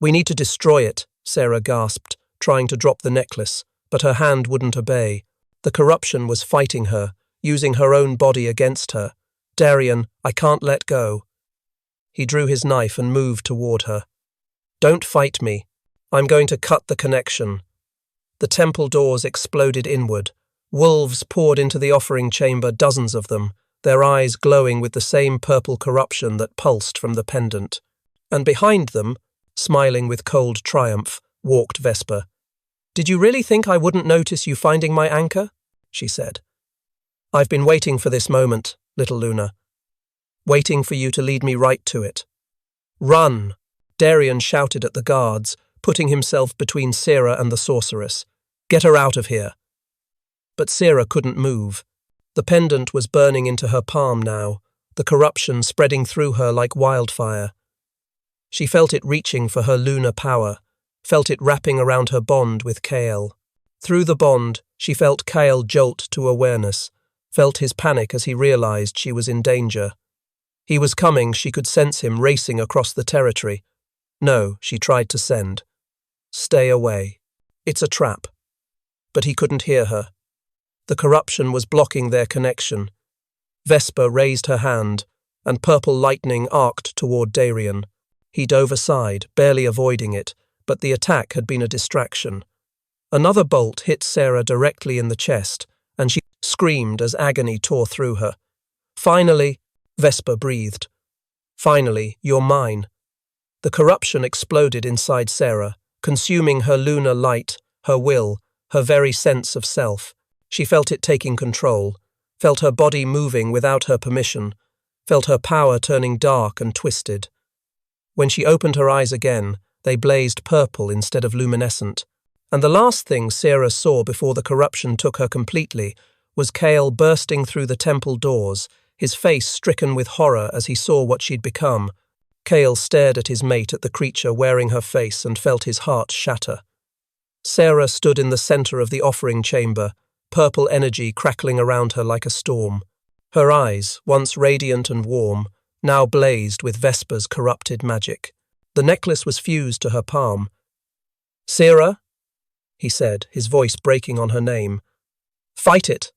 We need to destroy it," Sarah gasped, trying to drop the necklace, but her hand wouldn't obey. The corruption was fighting her, using her own body against her. "Darian, I can't let go." He drew his knife and moved toward her. "Don't fight me. I'm going to cut the connection." The temple doors exploded inward. Wolves poured into the offering chamber, dozens of them, their eyes glowing with the same purple corruption that pulsed from the pendant. And behind them, smiling with cold triumph, walked Vesper. "Did you really think I wouldn't notice you finding my anchor?" she said. "I've been waiting for this moment, little Luna. Waiting for you to lead me right to it." "Run!" Darian shouted at the guards, putting himself between Sarah and the sorceress. "Get her out of here." But Sarah couldn't move. The pendant was burning into her palm now, the corruption spreading through her like wildfire. She felt it reaching for her lunar power, felt it wrapping around her bond with Kale. Through the bond, she felt Kale jolt to awareness, felt his panic as he realized she was in danger. He was coming, she could sense him racing across the territory. No, she tried to send. "Stay away. It's a trap." But he couldn't hear her. The corruption was blocking their connection. Vesper raised her hand, and purple lightning arced toward Darian. He dove aside, barely avoiding it, but the attack had been a distraction. Another bolt hit Sarah directly in the chest, and she screamed as agony tore through her. "Finally," Vesper breathed. "Finally, you're mine." The corruption exploded inside Sarah, consuming her lunar light, her will, her very sense of self. She felt it taking control, felt her body moving without her permission, felt her power turning dark and twisted. When she opened her eyes again, they blazed purple instead of luminescent, and the last thing Sarah saw before the corruption took her completely was Kale bursting through the temple doors, his face stricken with horror as he saw what she'd become. Kale stared at his mate at the creature wearing her face and felt his heart shatter. Sarah stood in the center of the offering chamber, purple energy crackling around her like a storm. Her eyes, once radiant and warm, now blazed with Vesper's corrupted magic. The necklace was fused to her palm. "Sarah," he said, his voice breaking on her name. "Fight it.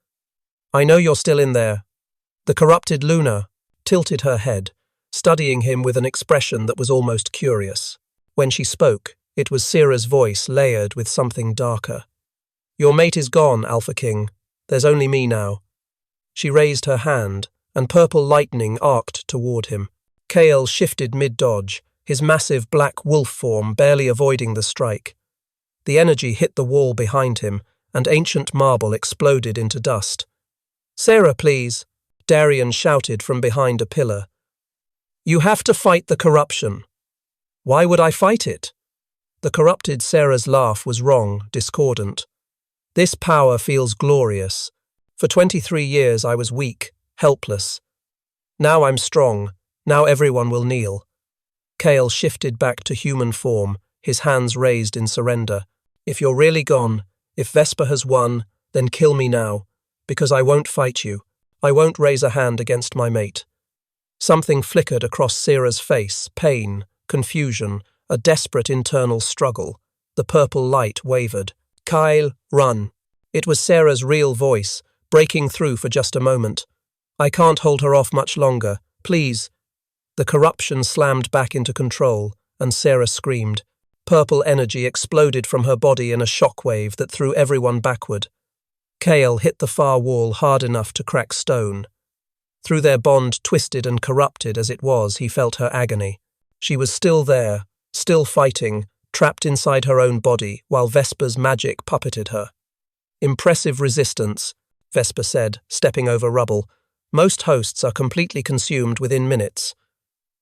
I know you're still in there." The corrupted Luna tilted her head, studying him with an expression that was almost curious. When she spoke, it was Sarah's voice layered with something darker. "Your mate is gone, Alpha King. There's only me now." She raised her hand, and purple lightning arced toward him. Kale shifted mid-dodge, his massive black wolf form barely avoiding the strike. The energy hit the wall behind him, and ancient marble exploded into dust. "Sarah, please," Darian shouted from behind a pillar. "You have to fight the corruption." "Why would I fight it?" The corrupted Sarah's laugh was wrong, discordant. "This power feels glorious. For 23 years I was weak, helpless. Now I'm strong. Now everyone will kneel." Kale shifted back to human form, his hands raised in surrender. "If you're really gone, if Vesper has won, then kill me now, because I won't fight you. I won't raise a hand against my mate." Something flickered across Sarah's face, pain, confusion, a desperate internal struggle. The purple light wavered. "Kyle, run." It was Sarah's real voice, breaking through for just a moment. "I can't hold her off much longer. Please." The corruption slammed back into control, and Sarah screamed. Purple energy exploded from her body in a shockwave that threw everyone backward. Kale hit the far wall hard enough to crack stone. Through their bond, twisted and corrupted as it was, he felt her agony. She was still there, still fighting, trapped inside her own body, while Vesper's magic puppeted her. "Impressive resistance," Vesper said, stepping over rubble. "Most hosts are completely consumed within minutes."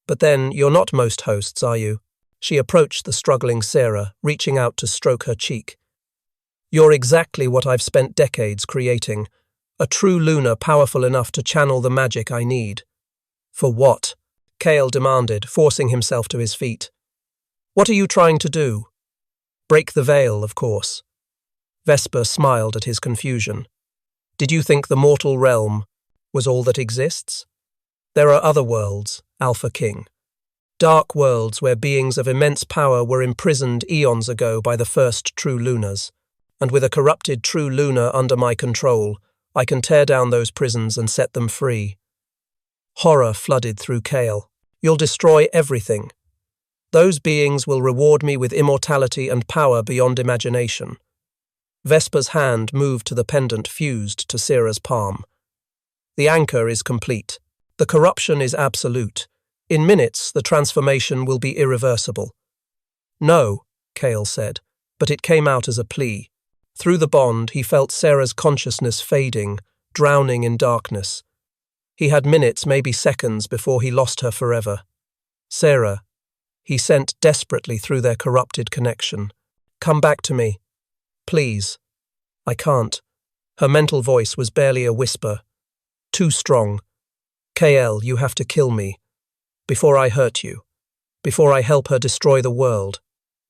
"But then, you're not most hosts, are you?" She approached the struggling Sarah, reaching out to stroke her cheek. "You're exactly what I've spent decades creating. A true Luna powerful enough to channel the magic I need." "For what?" Kale demanded, forcing himself to his feet. "What are you trying to do?" "Break the veil, of course." Vesper smiled at his confusion. Did you think the mortal realm was all that exists? There are other worlds, Alpha King. Dark worlds where beings of immense power were imprisoned eons ago by the first true Lunas. And with a corrupted true Luna under my control, I can tear down those prisons and set them free. Horror flooded through Kale. You'll destroy everything. Those beings will reward me with immortality and power beyond imagination. Vesper's hand moved to the pendant fused to Sera's palm. The anchor is complete. The corruption is absolute. In minutes, the transformation will be irreversible. No, Kale said, but it came out as a plea. Through the bond, he felt Sera's consciousness fading, drowning in darkness. He had minutes, maybe seconds, before he lost her forever. Sera, he sent desperately through their corrupted connection. Come back to me. Please. I can't. Her mental voice was barely a whisper. Too strong. KL, you have to kill me. Before I hurt you. Before I help her destroy the world.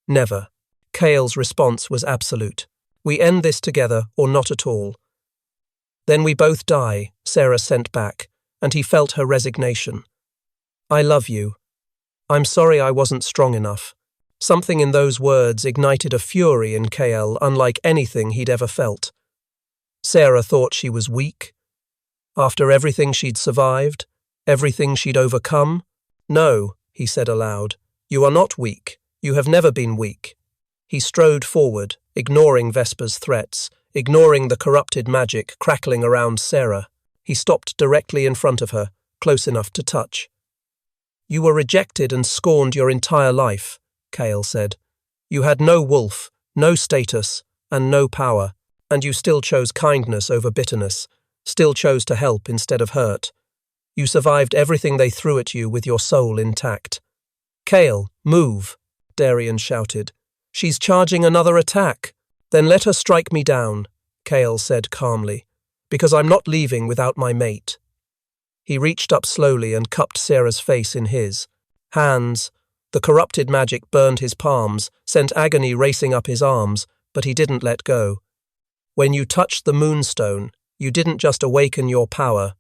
Never. Kale's response was absolute. We end this together or not at all. Then we both die, Sera sent back, and he felt her resignation. I love you. I'm sorry I wasn't strong enough. Something in those words ignited a fury in KL unlike anything he'd ever felt. Sera thought she was weak. After everything she'd survived, everything she'd overcome? No, he said aloud. You are not weak. You have never been weak. He strode forward, ignoring Vesper's threats, ignoring the corrupted magic crackling around Sera. He stopped directly in front of her, close enough to touch. You were rejected and scorned your entire life, Kale said. You had no wolf, no status, and no power, and you still chose kindness over bitterness, still chose to help instead of hurt. You survived everything they threw at you with your soul intact. Kale, move, Darian shouted. She's charging another attack. Then let her strike me down, Kale said calmly, because I'm not leaving without my mate. He reached up slowly and cupped Sera's face in his. Hands. The corrupted magic burned his palms, sent agony racing up his arms, but he didn't let go. When you touched the Moonstone, you didn't just awaken your power,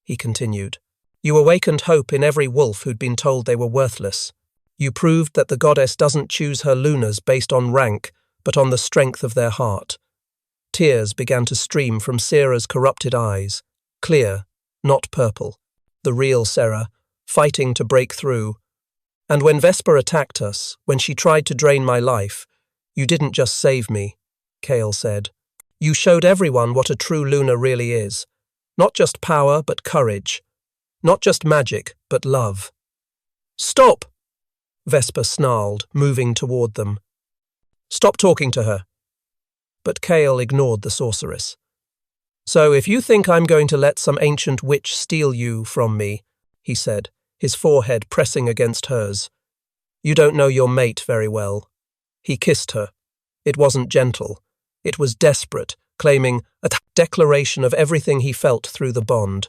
he continued. You awakened hope in every wolf who'd been told they were worthless. You proved that the goddess doesn't choose her Lunas based on rank, but on the strength of their heart. Tears began to stream from Sera's corrupted eyes, clear, not purple. The real Sera, fighting to break through. And when Vesper attacked us, when she tried to drain my life, you didn't just save me, Kale said. You showed everyone what a true Luna really is. Not just power, but courage. Not just magic, but love. Stop! Vesper snarled, moving toward them. Stop talking to her. But Kale ignored the sorceress. So if you think I'm going to let some ancient witch steal you from me, he said, his forehead pressing against hers, you don't know your mate very well. He kissed her. It wasn't gentle. It was desperate, claiming a declaration of everything he felt through the bond.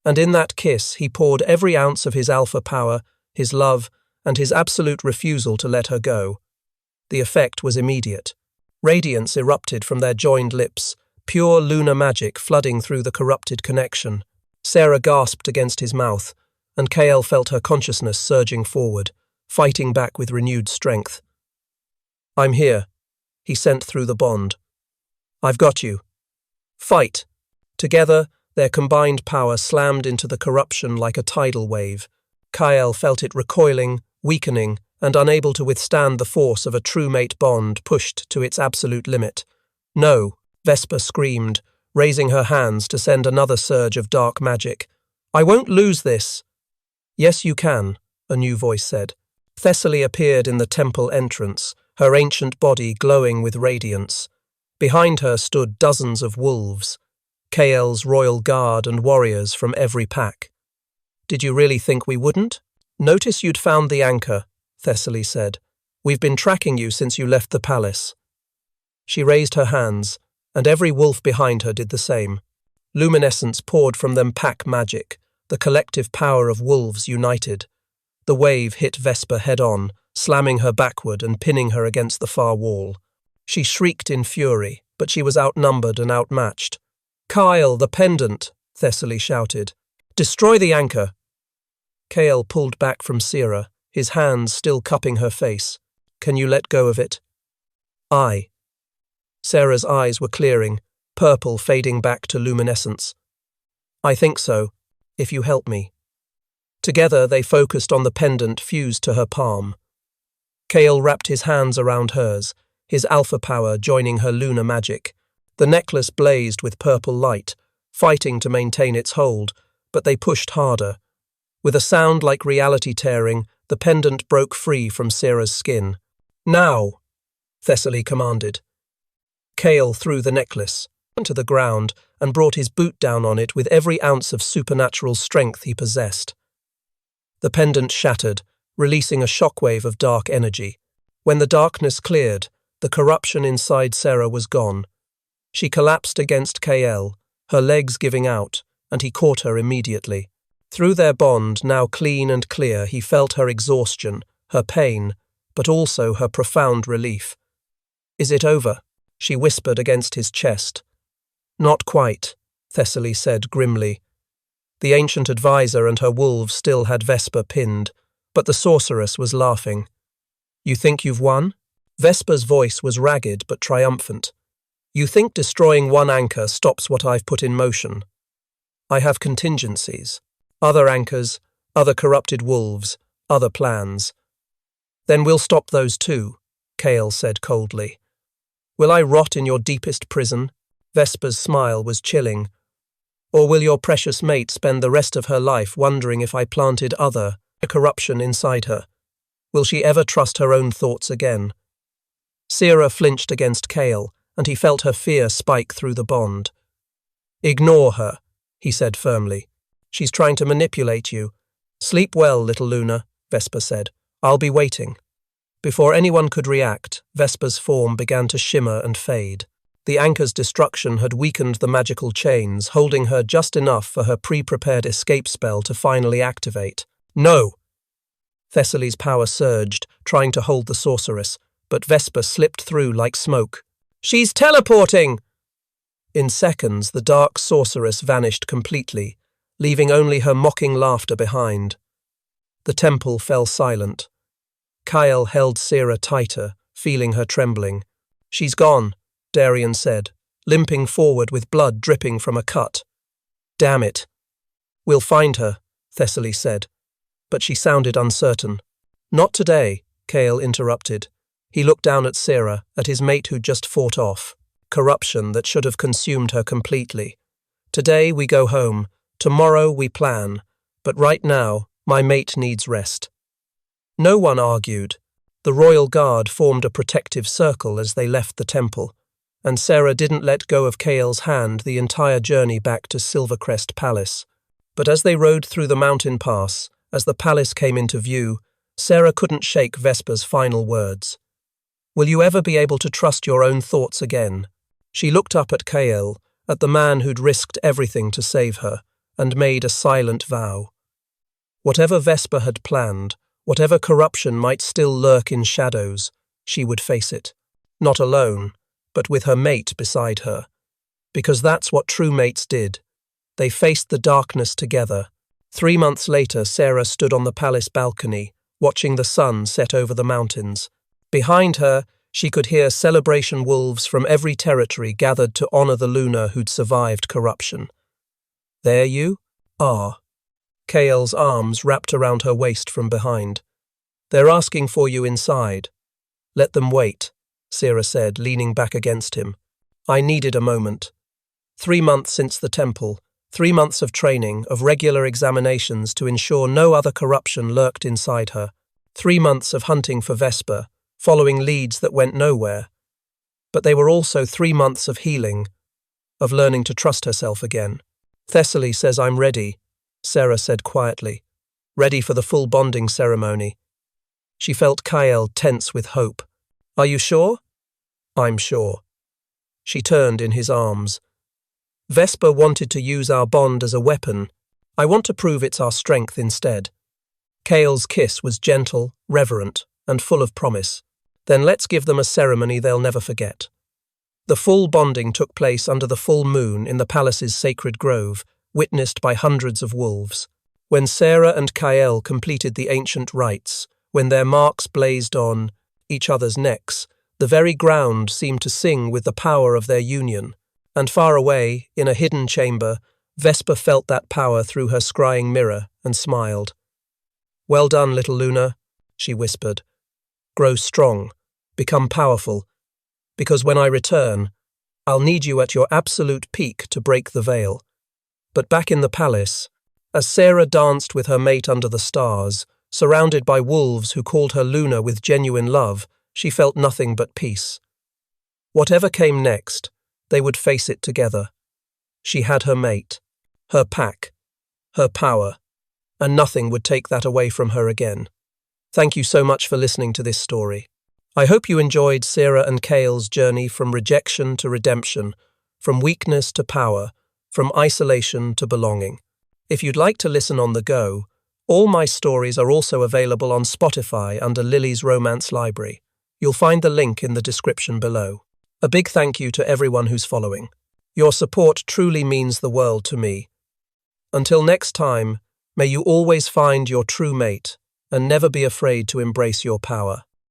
And in that kiss he poured every ounce of his alpha power, his love, and his absolute refusal to let her go. The effect was immediate. Radiance erupted from their joined lips, pure lunar magic flooding through the corrupted connection. Sera gasped against his mouth, and Kale felt her consciousness surging forward, fighting back with renewed strength. I'm here, he sent through the bond. I've got you. Fight. Together, their combined power slammed into the corruption like a tidal wave. Kyle felt it recoiling, weakening, and unable to withstand the force of a true mate bond pushed to its absolute limit. No, Vesper screamed, raising her hands to send another surge of dark magic. I won't lose this. Yes, you can, a new voice said. Thessaly appeared in the temple entrance, her ancient body glowing with radiance. Behind her stood dozens of wolves, Kael's royal guard and warriors from every pack. Did you really think we wouldn't? Notice you'd found the anchor, Thessaly said. We've been tracking you since you left the palace. She raised her hands, and every wolf behind her did the same. Luminescence poured from them pack magic, the collective power of wolves united. The wave hit Vesper head-on, slamming her backward and pinning her against the far wall. She shrieked in fury, but she was outnumbered and outmatched. "Kyle, the pendant!" Thessaly shouted. "Destroy the anchor!" Kyle pulled back from Sierra, his hands still cupping her face. "Can you let go of it?" "I." Sarah's eyes were clearing, purple fading back to luminescence. "I think so, if you help me." Together they focused on the pendant fused to her palm. Kale wrapped his hands around hers, his alpha power joining her lunar magic. The necklace blazed with purple light, fighting to maintain its hold, but they pushed harder. With a sound like reality tearing, the pendant broke free from Sarah's skin. "Now!" Thessaly commanded. Kale threw the necklace to the ground and brought his boot down on it with every ounce of supernatural strength he possessed. The pendant shattered, releasing a shockwave of dark energy. When the darkness cleared, the corruption inside Sarah was gone. She collapsed against Kael, her legs giving out, and he caught her immediately. Through their bond, now clean and clear, he felt her exhaustion, her pain, but also her profound relief. "Is it over?" she whispered against his chest. "Not quite," Thessaly said grimly. The ancient advisor and her wolves still had Vesper pinned, but the sorceress was laughing. "You think you've won?" Vesper's voice was ragged but triumphant. "You think destroying one anchor stops what I've put in motion? I have contingencies. Other anchors, other corrupted wolves, other plans." "Then we'll stop those too," Kale said coldly. "Will I rot in your deepest prison?" Vesper's smile was chilling. "Or will your precious mate spend the rest of her life wondering if I planted other corruption inside her? Will she ever trust her own thoughts again?" Sierra flinched against Kale, and he felt her fear spike through the bond. "Ignore her," he said firmly. "She's trying to manipulate you." "Sleep well, little Luna," Vesper said. "I'll be waiting." Before anyone could react, Vesper's form began to shimmer and fade. The anchor's destruction had weakened the magical chains, holding her just enough for her pre-prepared escape spell to finally activate. "No!" Thessaly's power surged, trying to hold the sorceress, but Vesper slipped through like smoke. "She's teleporting!" In seconds, the dark sorceress vanished completely, leaving only her mocking laughter behind. The temple fell silent. Kyle held Sierra tighter, feeling her trembling. "She's gone," Darian said, limping forward with blood dripping from a cut. "Damn it." "We'll find her," Thessaly said, but she sounded uncertain. "Not today," Kale interrupted. He looked down at Sierra, at his mate who'd just fought off. Corruption that should have consumed her completely. "Today we go home. Tomorrow we plan. But right now, my mate needs rest." No one argued. The royal guard formed a protective circle as they left the temple, and Sarah didn't let go of Kale's hand the entire journey back to Silvercrest Palace. But as they rode through the mountain pass, as the palace came into view, Sarah couldn't shake Vesper's final words. "Will you ever be able to trust your own thoughts again?" She looked up at Kale, at the man who'd risked everything to save her, and made a silent vow. Whatever Vesper had planned, whatever corruption might still lurk in shadows, she would face it. Not alone, but with her mate beside her. Because that's what true mates did. They faced the darkness together. 3 months later, Sarah stood on the palace balcony, watching the sun set over the mountains. Behind her, she could hear celebration wolves from every territory gathered to honor the Luna who'd survived corruption. "There you are." Kale's arms wrapped around her waist from behind. "They're asking for you inside." "Let them wait," Sierra said, leaning back against him. "I needed a moment. 3 months since the temple, 3 months of training, of regular examinations to ensure no other corruption lurked inside her. 3 months of hunting for Vesper, following leads that went nowhere. But they were also 3 months of healing, of learning to trust herself again. "Thessaly says I'm ready," Sarah said quietly. "Ready for the full bonding ceremony." She felt Kyle tense with hope. "Are you sure?" "I'm sure." She turned in his arms. "Vesper wanted to use our bond as a weapon. I want to prove it's our strength instead." Kale's kiss was gentle, reverent, and full of promise. "Then let's give them a ceremony they'll never forget." The full bonding took place under the full moon in the palace's sacred grove, witnessed by hundreds of wolves. When Sarah and Kael completed the ancient rites, when their marks blazed on each other's necks, the very ground seemed to sing with the power of their union. And far away, in a hidden chamber, Vesper felt that power through her scrying mirror and smiled. "Well done, little Luna," she whispered. "Grow strong, become powerful, because when I return, I'll need you at your absolute peak to break the veil." But back in the palace, as Sarah danced with her mate under the stars, surrounded by wolves who called her Luna with genuine love, she felt nothing but peace. Whatever came next, they would face it together. She had her mate, her pack, her power, and nothing would take that away from her again. Thank you so much for listening to this story. I hope you enjoyed Sarah and Kael's journey from rejection to redemption, from weakness to power, from isolation to belonging. If you'd like to listen on the go, all my stories are also available on Spotify under Lily's Romance Library. You'll find the link in the description below. A big thank you to everyone who's following. Your support truly means the world to me. Until next time, may you always find your true mate and never be afraid to embrace your power.